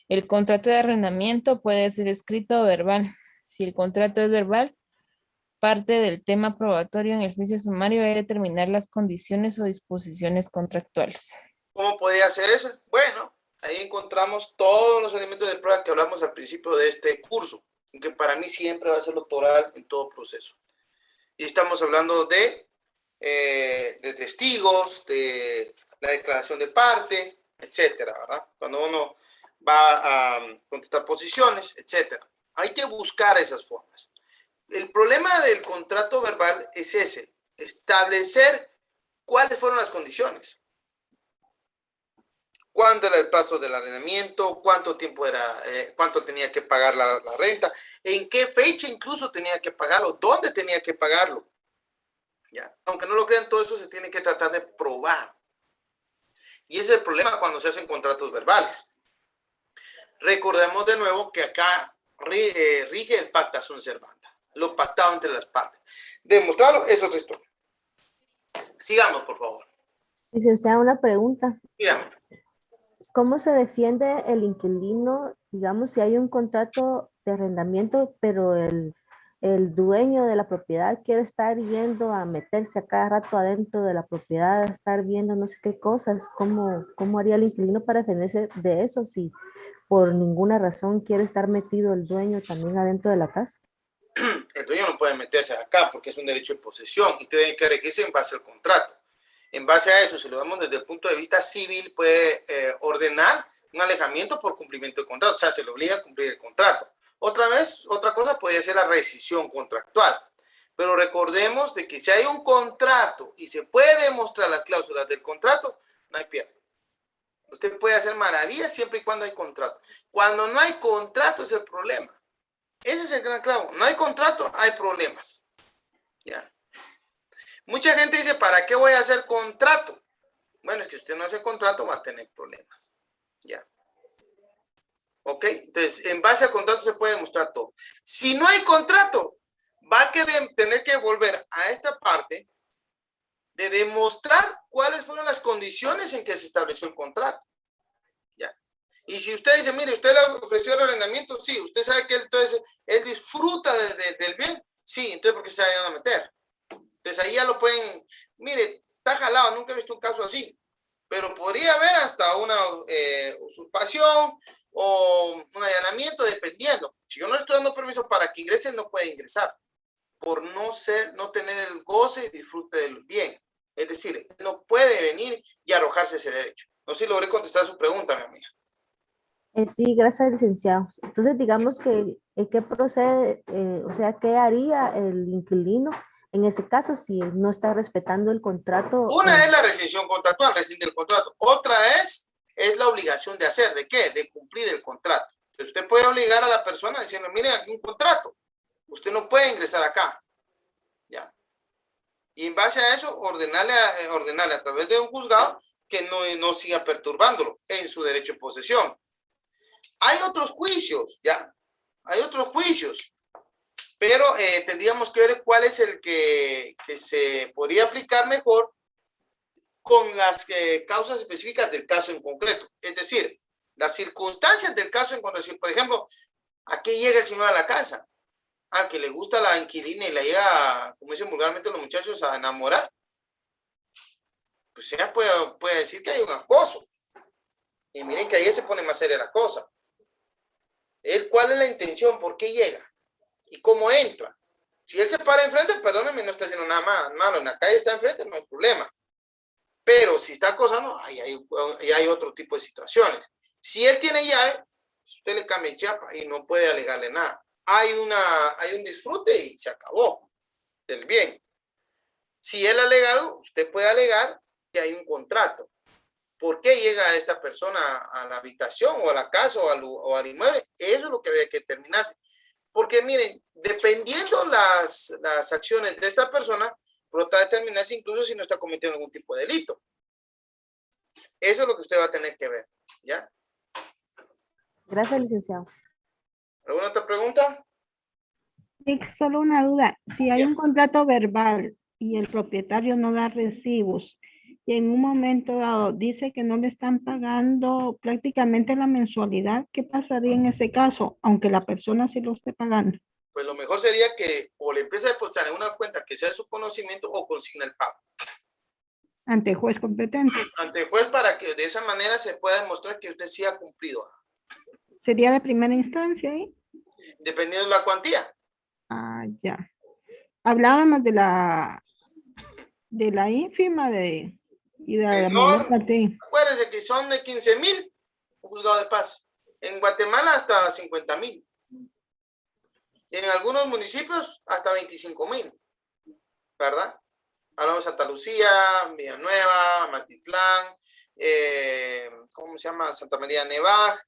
El contrato de arrendamiento puede ser escrito o verbal. Si el contrato es verbal, parte del tema probatorio en el juicio sumario es determinar las condiciones o disposiciones contractuales. ¿Cómo podría ser eso? Bueno, Ahí encontramos todos los elementos de prueba que hablamos al principio de este curso, que para mí siempre va a ser lo toral en todo proceso. Y estamos hablando de testigos, de la declaración de parte, etcétera, ¿verdad? Cuando uno va a contestar posiciones, etcétera. Hay que buscar esas formas. El problema del contrato verbal es ese, establecer cuáles fueron las condiciones. ¿Cuándo era el plazo del arrendamiento? ¿Cuánto tiempo era? ¿Cuánto tenía que pagar la renta? ¿En qué fecha incluso tenía que pagarlo? ¿Dónde tenía que pagarlo? ¿Ya? Aunque no lo crean, todo eso se tiene que tratar de probar. Y ese es el problema cuando se hacen contratos verbales. Recordemos de nuevo que acá rige el pacta sunt servanda, lo pactado entre las partes. Demostrarlo es otra historia. Sigamos, por favor. Licenciada, una pregunta. Dígame. ¿Cómo se defiende el inquilino, digamos, si hay un contrato de arrendamiento, pero el dueño de la propiedad quiere estar yendo a meterse a cada rato adentro de la propiedad, estar viendo no sé qué cosas? ¿Cómo haría el inquilino para defenderse de eso si por ninguna razón quiere estar metido el dueño también adentro de la casa? El dueño no puede meterse acá porque es un derecho de posesión y tiene que regirse en base al contrato. En base a eso, si lo vemos desde el punto de vista civil, puede ordenar un alejamiento por cumplimiento del contrato. O sea, se le obliga a cumplir el contrato. Otra cosa podría ser la rescisión contractual. Pero recordemos de que si hay un contrato y se puede demostrar las cláusulas del contrato, no hay pierde. Usted puede hacer maravillas siempre y cuando hay contrato. Cuando no hay contrato es el problema. Ese es el gran clavo. No hay contrato, hay problemas. ¿Ya? Mucha gente dice, ¿para qué voy a hacer contrato? Bueno, es que usted no hace contrato, va a tener problemas. Ya. ¿Ok? Entonces, en base al contrato se puede demostrar todo. Si no hay contrato, va a tener que volver a esta parte de demostrar cuáles fueron las condiciones en que se estableció el contrato. Ya. Y si usted dice, mire, usted le ofreció el arrendamiento, sí, usted sabe que él disfruta del bien, sí, entonces ¿por qué se vayan a meter? Entonces ahí ya lo pueden, mire, está jalado, nunca he visto un caso así, pero podría haber hasta una usurpación o un allanamiento, dependiendo. Si yo no estoy dando permiso para que ingrese, no puede ingresar, por no tener el goce y disfrute del bien. Es decir, no puede venir y arrojarse ese derecho. No sé si logré contestar su pregunta, mi amiga. Sí, gracias, licenciado. Entonces, digamos que, ¿qué procede? O sea, ¿qué haría el inquilino en ese caso si no está respetando el contrato? Una es la rescisión contractual, rescinde el contrato. Otra es la obligación de hacer. ¿De qué? De cumplir el contrato. Entonces, usted puede obligar a la persona diciendo, miren, aquí un contrato. Usted no puede ingresar acá. ¿Ya? Y en base a eso, ordenarle a través de un juzgado que no siga perturbándolo en su derecho de posesión. Hay otros juicios, ¿ya? Hay otros juicios. Pero tendríamos que ver cuál es el que se podría aplicar mejor con las causas específicas del caso en concreto. Es decir, las circunstancias del caso en concreto. Por ejemplo, ¿a qué llega el señor a la casa? ¿A que le gusta la inquilina y la llega, como dicen vulgarmente los muchachos, a enamorar? Pues ella puede decir que hay un acoso. Y miren que ahí se pone más seria la cosa. ¿Cuál es la intención? ¿Por qué llega? ¿Y cómo entra? Si él se para enfrente, perdónenme, no está haciendo nada malo. En la calle está enfrente, no hay problema. Pero si está acosando, ahí hay otro tipo de situaciones. Si él tiene llave, usted le cambia en chapa y no puede alegarle nada. Hay un disfrute y se acabó del bien. Si él ha alegado, usted puede alegar que hay un contrato. ¿Por qué llega esta persona a la habitación o a la casa o al inmueble? Eso es lo que debe que determinarse. Porque miren, dependiendo las acciones de esta persona, podrá determinarse incluso si no está cometiendo algún tipo de delito. Eso es lo que usted va a tener que ver, ¿ya? Gracias, licenciado. ¿Alguna otra pregunta? Sí, solo una duda. Si hay un contrato verbal y el propietario no da recibos y en un momento dado dice que no le están pagando prácticamente la mensualidad, ¿qué pasaría en ese caso, aunque la persona sí lo esté pagando? Pues lo mejor sería que o le empiece a depositar en una cuenta que sea de su conocimiento o consigna el pago. Ante juez competente. ante el juez para que de esa manera se pueda demostrar que usted sí ha cumplido. ¿Sería de primera instancia ahí? Dependiendo de la cuantía. Ah, ya. Hablábamos de la ínfima y de la Menor, parte. acuérdense que son de 15,000 un juzgado de paz. En Guatemala hasta 50,000. En algunos municipios hasta 25,000. ¿Verdad? Hablamos de Santa Lucía, Villanueva, Matitlán, ¿cómo se llama? Santa María Nevaj.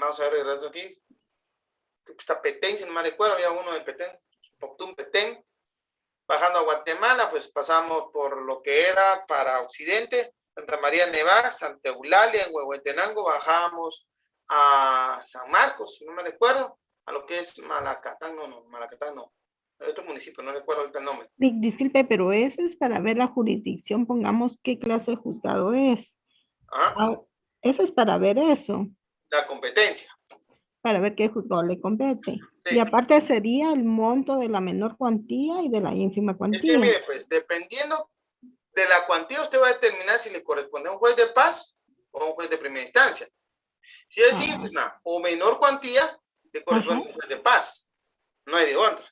Vamos a ver el resto aquí. Creo que está Petén, si no me recuerdo, había uno de Petén, Poctún Petén. Bajando a Guatemala, pues pasamos por lo que era para Occidente, Santa María Nevaj, Santa Eulalia, en Huehuetenango, bajamos a San Marcos, si no me recuerdo, a lo que es Malacatán, Malacatán no. Otro municipio, no recuerdo ahorita el nombre. Disculpe, pero eso es para ver la jurisdicción, pongamos qué clase de juzgado es. Eso es para ver eso. La competencia. Para ver qué juzgado le compete. Sí. Y aparte sería el monto de la menor cuantía y de la ínfima cuantía. Es que mire, pues dependiendo de la cuantía usted va a determinar si le corresponde a un juez de paz o a un juez de primera instancia. Si es ínfima o menor cuantía, le corresponde a un juez de paz. No hay de otra.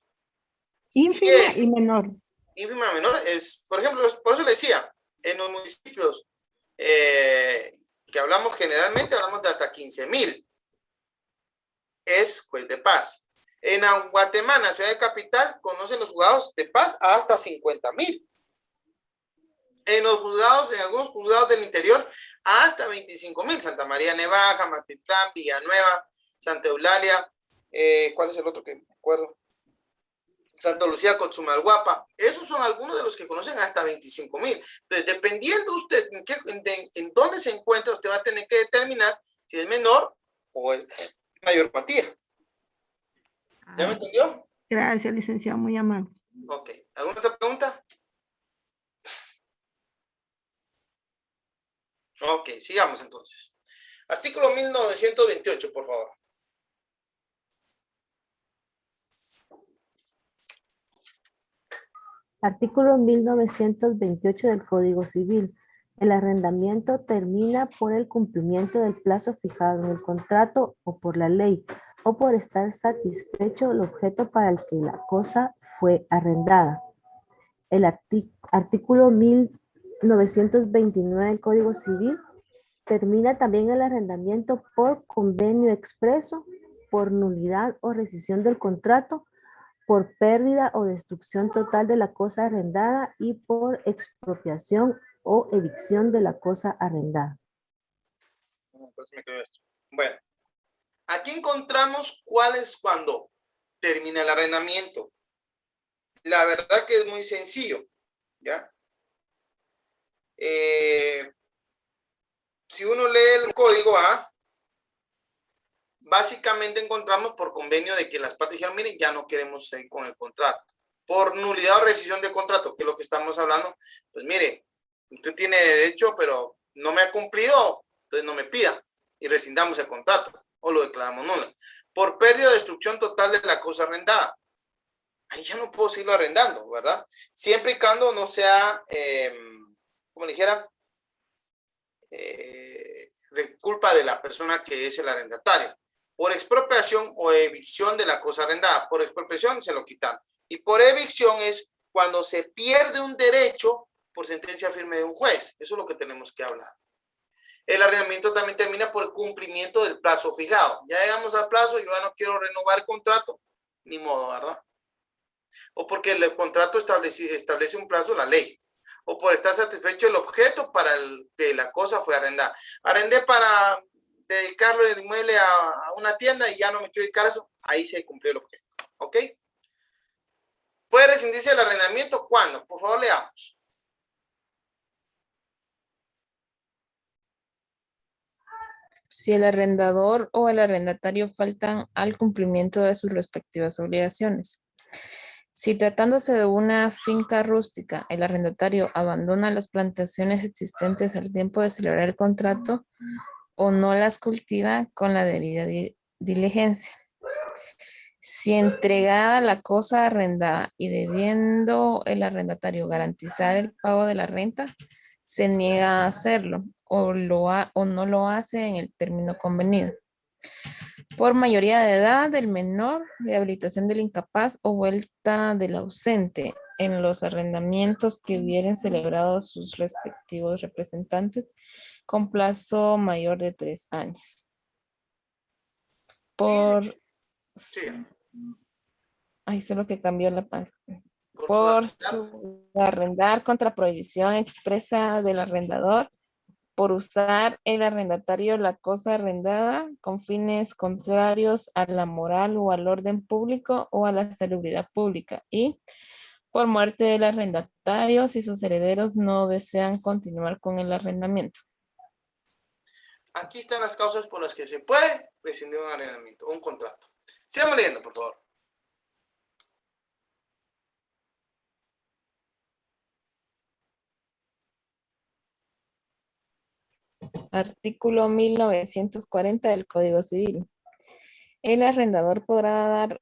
Ínfima y menor. Ínfima menor es, por ejemplo, por eso le decía, en los municipios que hablamos generalmente, hablamos de hasta 15,000. Es juez de paz. En Guatemala, ciudad de capital, conocen los juzgados de paz hasta 50,000. En los juzgados, en algunos juzgados del interior, hasta 25,000. Santa María Nevaja, Matitlán, Villanueva, Santa Eulalia, ¿cuál es el otro que me acuerdo? Santa Lucía, Cotzumalguapa. Esos son algunos de los que conocen hasta 25,000. Entonces, dependiendo usted en dónde se encuentra, usted va a tener que determinar si es menor o es mayor cuantía. ¿Ya me entendió? Gracias, licenciado, muy amable. Ok. ¿Alguna otra pregunta? Ok, sigamos entonces. Artículo 1928, por favor. Artículo 1928 del Código Civil. El arrendamiento termina por el cumplimiento del plazo fijado en el contrato o por la ley, o por estar satisfecho el objeto para el que la cosa fue arrendada. El artículo 1929 del Código Civil termina también el arrendamiento por convenio expreso, por nulidad o rescisión del contrato, por pérdida o destrucción total de la cosa arrendada y por expropiación o evicción de la cosa arrendada. Bueno, aquí encontramos cuál es cuando termina el arrendamiento. La verdad que es muy sencillo, ¿ya? Si uno lee el código A, básicamente encontramos por convenio de que las partes dijeron, miren, ya no queremos seguir con el contrato. Por nulidad o rescisión del contrato, que es lo que estamos hablando, pues mire, usted tiene derecho, pero no me ha cumplido, entonces no me pida y rescindamos el contrato o lo declaramos nulo. Por pérdida o destrucción total de la cosa arrendada. Ahí ya no puedo seguirlo arrendando, ¿verdad? Siempre y cuando no sea, como dijera, culpa de la persona que es el arrendatario. Por expropiación o evicción de la cosa arrendada. Por expropiación se lo quitan. Y por evicción es cuando se pierde un derecho por sentencia firme de un juez. Eso es lo que tenemos que hablar. El arrendamiento también termina por el cumplimiento del plazo fijado. Ya llegamos al plazo, yo ya no quiero renovar el contrato, ni modo, ¿verdad? O porque el contrato establece un plazo, la ley. O por estar satisfecho el objeto para el que la cosa fue arrendada. Arrendé para dedicarle el inmueble a una tienda y ya no me quiero dedicar a eso. Ahí se cumplió el objeto. ¿Ok? ¿Puede rescindirse el arrendamiento? ¿Cuándo? Por favor, leamos. Si el arrendador o el arrendatario faltan al cumplimiento de sus respectivas obligaciones. Si tratándose de una finca rústica, el arrendatario abandona las plantaciones existentes al tiempo de celebrar el contrato o no las cultiva con la debida diligencia. Si entregada la cosa arrendada y debiendo el arrendatario garantizar el pago de la renta, se niega a hacerlo o no lo hace en el término convenido. Por mayoría de edad del menor, rehabilitación del incapaz o vuelta del ausente en los arrendamientos que hubieren celebrado sus respectivos representantes con plazo mayor de 3 años. Ay, solo que cambió la página. Por su arrendar contra prohibición expresa del arrendador, por usar el arrendatario la cosa arrendada con fines contrarios a la moral o al orden público o a la salubridad pública, y por muerte del arrendatario si sus herederos no desean continuar con el arrendamiento. Aquí están las causas por las que se puede rescindir un arrendamiento o un contrato. Sigamos leyendo, por favor. Artículo 1940 del Código Civil. El arrendador podrá dar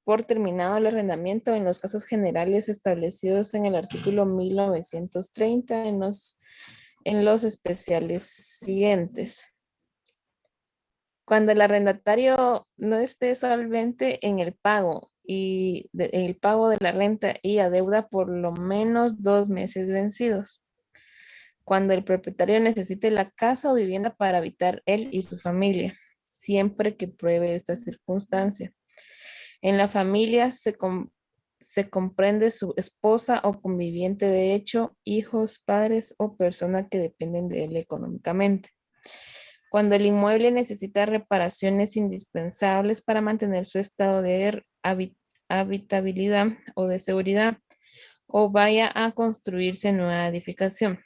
por terminado el arrendamiento en los casos generales establecidos en el artículo 1930 en los especiales siguientes. Cuando el arrendatario no esté solvente en el pago de la renta y adeuda por lo menos 2 meses vencidos. Cuando el propietario necesite la casa o vivienda para habitar él y su familia, siempre que pruebe esta circunstancia. En la familia se comprende su esposa o conviviente de hecho, hijos, padres o personas que dependen de él económicamente. Cuando el inmueble necesita reparaciones indispensables para mantener su estado de habitabilidad o de seguridad, o vaya a construirse nueva edificación.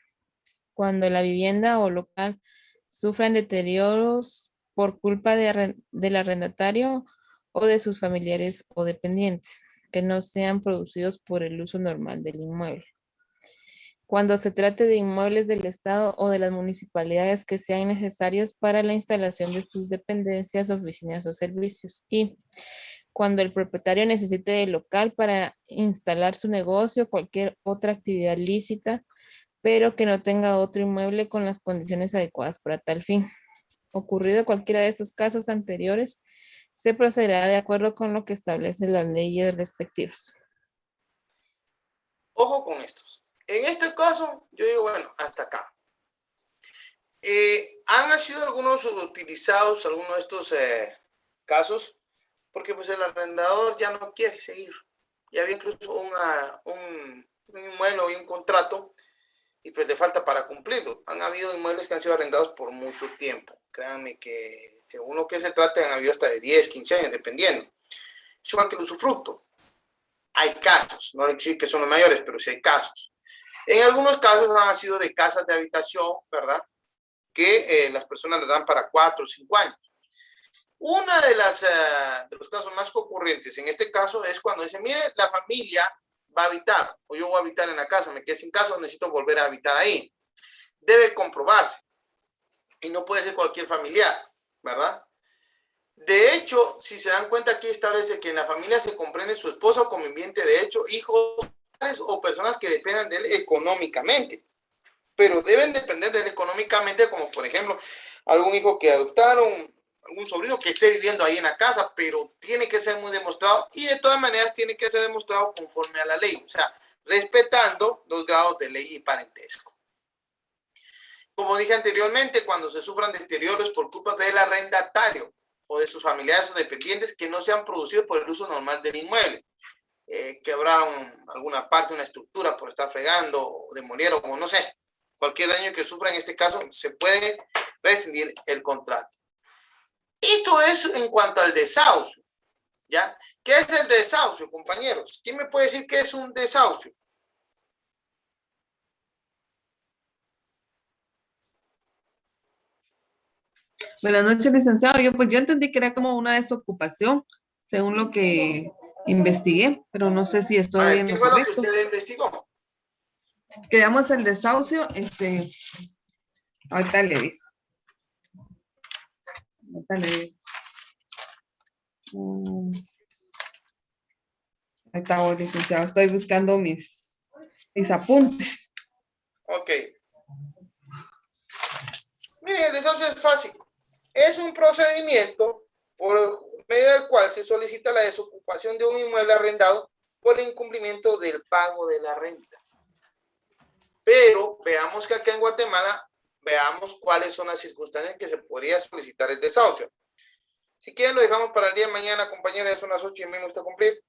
Cuando la vivienda o local sufran deterioros por culpa del arrendatario o de sus familiares o dependientes, que no sean producidos por el uso normal del inmueble. Cuando se trate de inmuebles del Estado o de las municipalidades que sean necesarios para la instalación de sus dependencias, oficinas o servicios. Y cuando el propietario necesite el local para instalar su negocio o cualquier otra actividad lícita, pero que no tenga otro inmueble con las condiciones adecuadas para tal fin. Ocurrido cualquiera de estos casos anteriores, se procederá de acuerdo con lo que establecen las leyes respectivas. Ojo con estos. En este caso, yo digo, bueno, hasta acá. Han sido algunos utilizados, algunos de estos casos, porque pues el arrendador ya no quiere seguir. Ya había incluso un inmueble y un contrato, y pues le falta para cumplirlo. Han habido inmuebles que han sido arrendados por mucho tiempo. Créanme que según lo que se trate, han habido hasta de 10, 15 años, dependiendo. Es igual que el usufructo. Hay casos, no decir que son los mayores, pero sí hay casos. En algunos casos han sido de casas de habitación, ¿verdad? Que las personas les dan para 4 o 5 años. Una de los casos más concurrentes en este caso es cuando dice, mire, la familia va a habitar, o yo voy a habitar en la casa, me quedé sin casa, necesito volver a habitar ahí. Debe comprobarse. Y no puede ser cualquier familiar, ¿verdad? De hecho, si se dan cuenta, aquí establece que en la familia se comprende su esposa o conviviente de hecho, hijos o personas que dependan de él económicamente. Pero deben depender de él económicamente, como por ejemplo, algún hijo que adoptaron, algún sobrino que esté viviendo ahí en la casa, pero tiene que ser muy demostrado y de todas maneras tiene que ser demostrado conforme a la ley, o sea, respetando los grados de ley y parentesco. Como dije anteriormente, cuando se sufran deterioros por culpa del arrendatario o de sus familiares o dependientes que no se han producido por el uso normal del inmueble, quebraron alguna parte, una estructura por estar fregando, o demolieron, o no sé, cualquier daño que sufra en este caso, se puede rescindir el contrato. Esto es en cuanto al desahucio, ¿ya? ¿Qué es el desahucio, compañeros? ¿Quién me puede decir qué es un desahucio? Buenas noches, licenciado. Yo entendí que era como una desocupación, según lo que investigué, pero no sé si estoy en lo correcto. ¿Qué fue lo que usted investigó? Quedamos el desahucio, ahorita le digo. Ahí está, licenciado. Estoy buscando mis apuntes. Ok. Miren, el desahucio es fácil. Es un procedimiento por medio del cual se solicita la desocupación de un inmueble arrendado por incumplimiento del pago de la renta. Pero veamos que acá en Guatemala, veamos cuáles son las circunstancias que se podría solicitar el desahucio. Si quieren lo dejamos para el día de mañana, compañeros, son las 8:30, me gusta cumplir.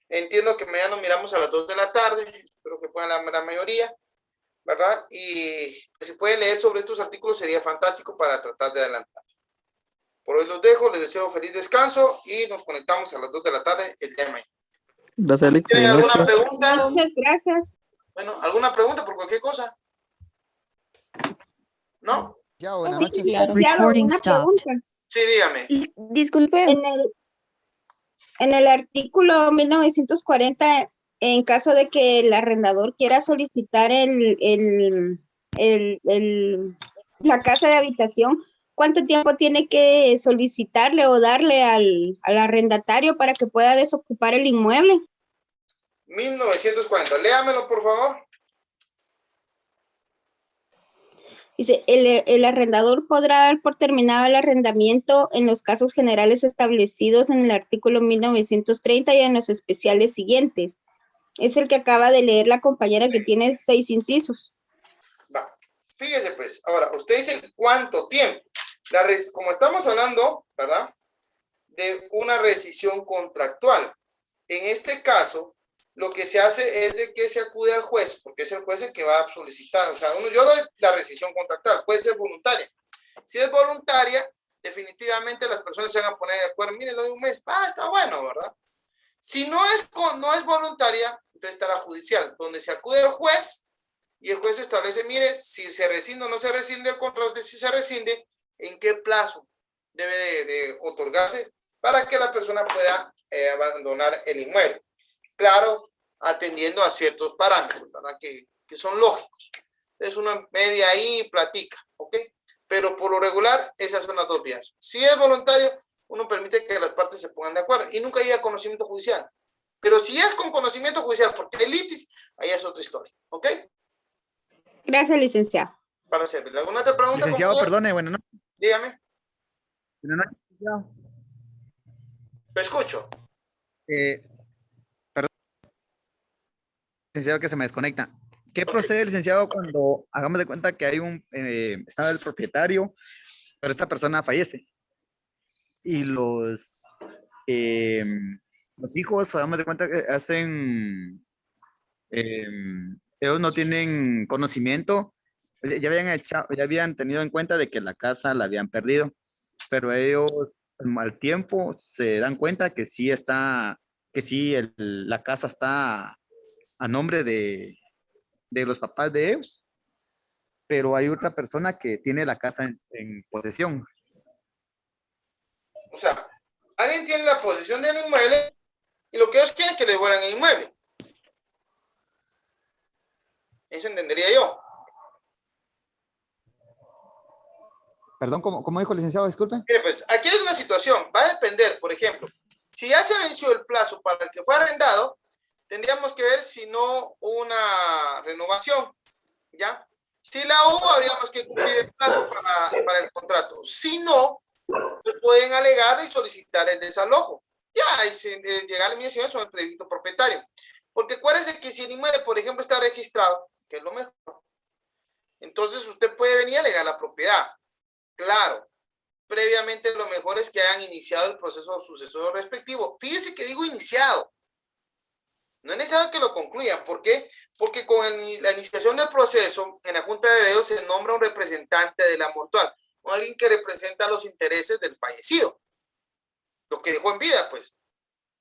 Entiendo que mañana nos miramos a las 2 de la tarde, espero que puedan la mayoría, ¿verdad? Y si pueden leer sobre estos artículos sería fantástico para tratar de adelantar. Por hoy los dejo, les deseo feliz descanso y nos conectamos a las 2 de la tarde el día de mañana. Gracias, Lic. ¿Tienen Buenas alguna noches. pregunta? Muchas gracias. Bueno, ¿alguna pregunta por cualquier cosa? ¿No? Ya, buenas noches. Licenciado, Recording una stopped. pregunta. Sí, dígame. Disculpe, En el artículo 1940, en caso de que el arrendador quiera solicitar la casa de habitación, ¿cuánto tiempo tiene que solicitarle o darle al arrendatario para que pueda desocupar el inmueble? 1940. Léamelo, por favor. Dice, el arrendador podrá dar por terminado el arrendamiento en los casos generales establecidos en el artículo 1930 y en los especiales siguientes. Es el que acaba de leer la compañera que tiene 6 incisos. Va. Fíjese, pues. Ahora, usted dice cuánto tiempo. Como estamos hablando, ¿verdad? De una rescisión contractual. En este caso, lo que se hace es de que se acude al juez, porque es el juez el que va a solicitar. O sea, yo doy la rescisión contractual, puede ser voluntaria. Si es voluntaria, definitivamente las personas se van a poner de acuerdo. Miren, lo de un mes, está bueno, ¿verdad? Si no es voluntaria, entonces está la judicial, donde se acude al juez y el juez establece, mire, si se rescinde o no se rescinde el contrato, si se rescinde, en qué plazo debe de otorgarse para que la persona pueda abandonar el inmueble. Claro, atendiendo a ciertos parámetros, ¿verdad? Que son lógicos. Es una media ahí y platica, ¿ok? Pero por lo regular, esas son las dos vías. Si es voluntario, uno permite que las partes se pongan de acuerdo y nunca llega a conocimiento judicial. Pero si es con conocimiento judicial, porque hay litis, ahí es otra historia, ¿ok? Gracias, licenciado. Para servirle. ¿Alguna otra pregunta? Licenciado, perdone, buenas noches. Dígame. Buenas noches, licenciado. Lo escucho. Perdón, licenciado, que se me desconecta. ¿Qué procede, licenciado, cuando hagamos de cuenta que hay está el propietario, pero esta persona fallece? Y los hijos, hagamos de cuenta que ellos no tienen conocimiento, ya habían tenido en cuenta de que la casa la habían perdido, pero ellos al tiempo se dan cuenta que sí la casa está a nombre de los papás de ellos, pero hay otra persona que tiene la casa en posesión. O sea, alguien tiene la posesión del inmueble y lo que ellos quieren es que le devuelvan el inmueble. Eso entendería yo. Perdón, ¿cómo dijo el licenciado? Disculpe. Mire, pues, aquí hay una situación. Va a depender, por ejemplo, si ya se venció el plazo para el que fue arrendado, tendríamos que ver si no hubo una renovación, ¿ya? Si la hubo, habríamos que cumplir el plazo para el contrato. Si no, pueden alegar y solicitar el desalojo. Ya, y llegar a la mediación sobre el predicto propietario. Porque acuérdense que si el inmueble, por ejemplo, está registrado, que es lo mejor, entonces usted puede venir a alegar la propiedad. Claro, previamente lo mejor es que hayan iniciado el proceso sucesorio respectivo. Fíjese que digo iniciado. No es necesario que lo concluyan. ¿Por qué? Porque con la iniciación del proceso, en la Junta de Herederos se nombra un representante de la mortuaria, o alguien que representa los intereses del fallecido, lo que dejó en vida, pues.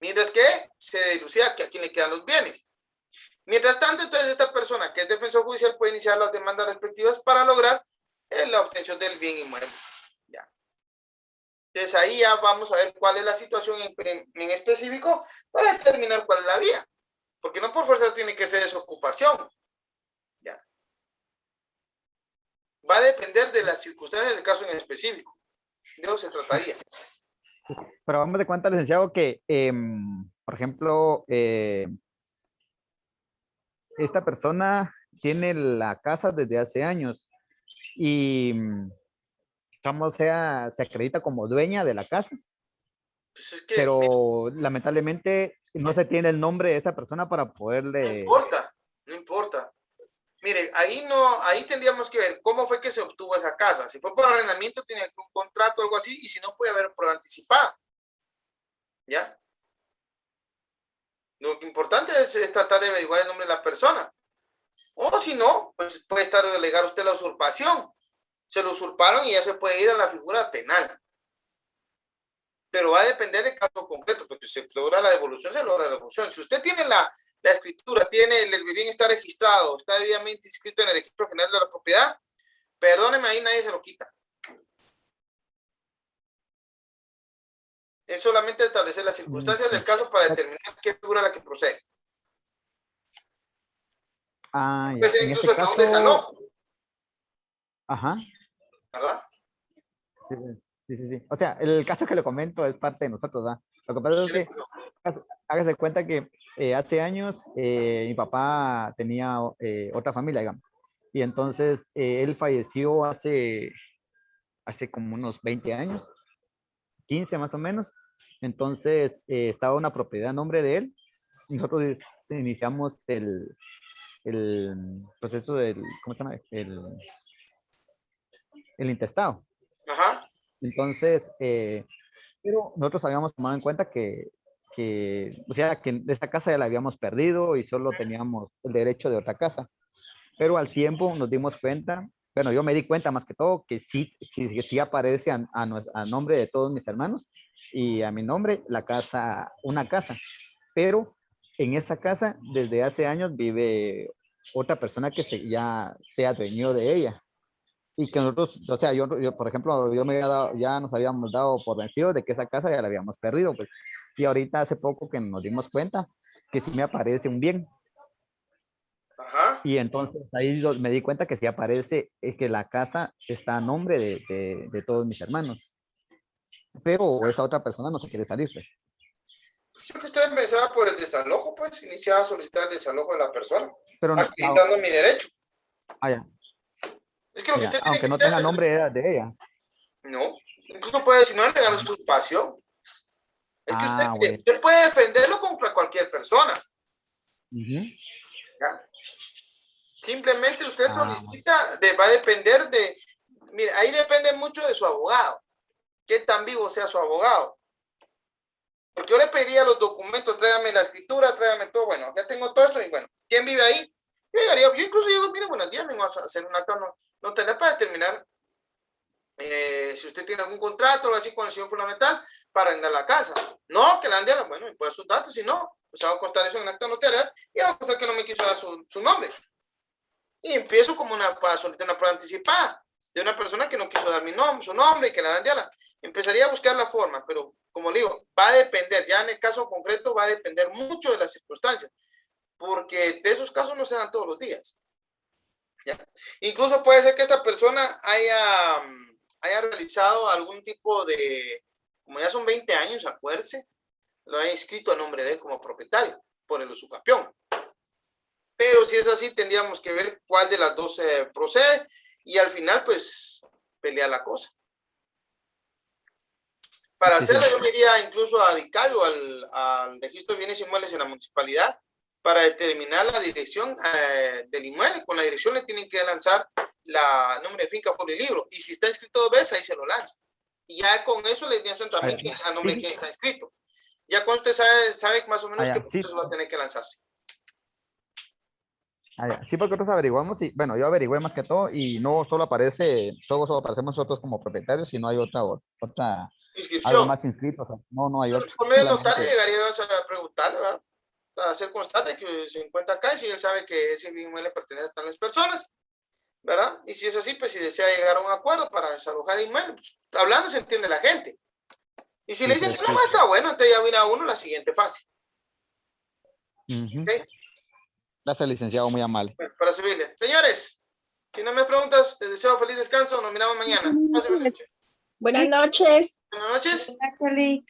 Mientras que se deducía que a quién le quedan los bienes. Mientras tanto, entonces esta persona que es defensor judicial puede iniciar las demandas respectivas para lograr la obtención del bien inmueble. Ya. Entonces ahí ya vamos a ver cuál es la situación en específico para determinar cuál es la vía. Porque no por fuerza tiene que ser desocupación. Ya. Va a depender de las circunstancias del caso en específico. De eso se trataría. Pero vamos de cuenta, licenciado, que Por ejemplo, esta persona tiene la casa desde hace años y, digamos, se acredita como dueña de la casa, Pues es que pero lamentablemente no se tiene el nombre de esa persona para no poderle... importa, no importa. Mire, ahí tendríamos que ver cómo fue que se obtuvo esa casa. Si fue por arrendamiento, tenía un contrato o algo así, y si no, puede haber prueba anticipada. ¿Ya? Lo importante es tratar de averiguar el nombre de la persona. O si no, pues puede estar alegar usted la usurpación. Se lo usurparon y ya se puede ir a la figura penal. Pero va a depender del caso concreto, porque si se logra la devolución, se logra la devolución. Si usted tiene la escritura, tiene el bien está registrado, está debidamente inscrito en el registro general de la propiedad, perdóneme, ahí nadie se lo quita. Es solamente establecer las circunstancias del caso para determinar qué figura es la que procede. Ah, ya. Puede ser En incluso este hasta un caso... desalojo, Ajá. ¿verdad? Sí. O sea, el caso que le comento es parte de nosotros, ¿verdad? Lo que pasa es que, hágase cuenta que hace años mi papá tenía otra familia, digamos. Y entonces él falleció hace como unos 20 años, 15 más o menos. Entonces estaba una propiedad a nombre de él. Y nosotros iniciamos el proceso del, ¿cómo se llama? El intestado. Ajá. Entonces, pero nosotros habíamos tomado en cuenta o sea, que esta casa ya la habíamos perdido y solo teníamos el derecho de otra casa. Pero al tiempo nos dimos cuenta, bueno, yo me di cuenta más que todo que sí aparece a nombre de todos mis hermanos y a mi nombre una casa. Pero en esa casa desde hace años vive otra persona que ya se adueñó de ella. Y que nosotros, o sea, yo por ejemplo, ya nos habíamos dado por vencidos de que esa casa ya la habíamos perdido, pues. Y ahorita hace poco que nos dimos cuenta que sí me aparece un bien. Ajá. Y entonces ahí me di cuenta que sí aparece que la casa está a nombre de todos mis hermanos. Pero esa otra persona no se quiere salir, pues. Pues yo creo que usted empezaba por el desalojo, pues, iniciaba a solicitar el desalojo de la persona, Pero acreditando mi derecho. Ya. Es que lo que Ya, usted tiene aunque que no hacer tenga es- nombre de ella. No, incluso puede decir, no alegar usurpación. Es que Bueno. usted puede defenderlo contra cualquier persona. Ujú. ¿Ya? Simplemente usted solicita, va a depender de, mire, ahí depende mucho de su abogado, qué tan vivo sea su abogado. Porque yo le pediría los documentos, tráigame la escritura, tráigame todo, bueno, ya tengo todo esto y bueno, ¿quién vive ahí? Yo incluso digo, mire, buenos días, vengo a hacer un acta notarial para determinar si usted tiene algún contrato o así con el señor fundamental para arrendar la casa. No, que la arrendara, bueno, me puede dar sus datos, si no, pues hago constar eso en acta notarial y hago constar que no me quiso dar su nombre. Y empiezo como para solicitar una prueba anticipada de una persona que no quiso dar su nombre y que la arrendara. Empezaría a buscar la forma, pero como le digo, va a depender, ya en el caso concreto va a depender mucho de las circunstancias, porque de esos casos no se dan todos los días. ¿Ya? Incluso puede ser que esta persona haya realizado algún tipo de, como ya son 20 años, acuérdese, lo haya inscrito a nombre de él como propietario por el usucapión. Pero si es así, tendríamos que ver cuál de las dos procede y al final, pues, pelear la cosa. Para hacerlo, yo me iría incluso a DICAL o al registro de bienes inmuebles en la municipalidad para determinar la dirección del inmueble. Con la dirección le tienen que lanzar la nombre de finca, folio y libro. Y si está inscrito 2 veces, ahí se lo lanza. Y ya con eso le lanzan también a nombre de quien está inscrito. Ya cuando usted sabe más o menos qué proceso va a tener que lanzarse. Sí, porque nosotros averiguamos y, bueno, yo averigüé más que todo y no solo solo aparecemos nosotros como propietarios, sino hay otra Inscripción. algo más inscrito, o sea, no hay otro. Por medio del notario llegaría a preguntarle, ¿verdad? Para hacer constante que se encuentra acá y si él sabe que ese inmueble pertenece a tales personas, ¿verdad? Y si es así, pues si desea llegar a un acuerdo para desalojar el inmueble, pues, hablando se entiende la gente. Y si le dicen que no está bueno, entonces ya viene a uno la siguiente fase. ¿Okay? Gracias, licenciado, muy amable. Bueno, para servirle. Señores, si no me preguntas, te deseo feliz descanso. Nos miramos mañana. Buenas noches. Buenas noches. Hola, Charlie.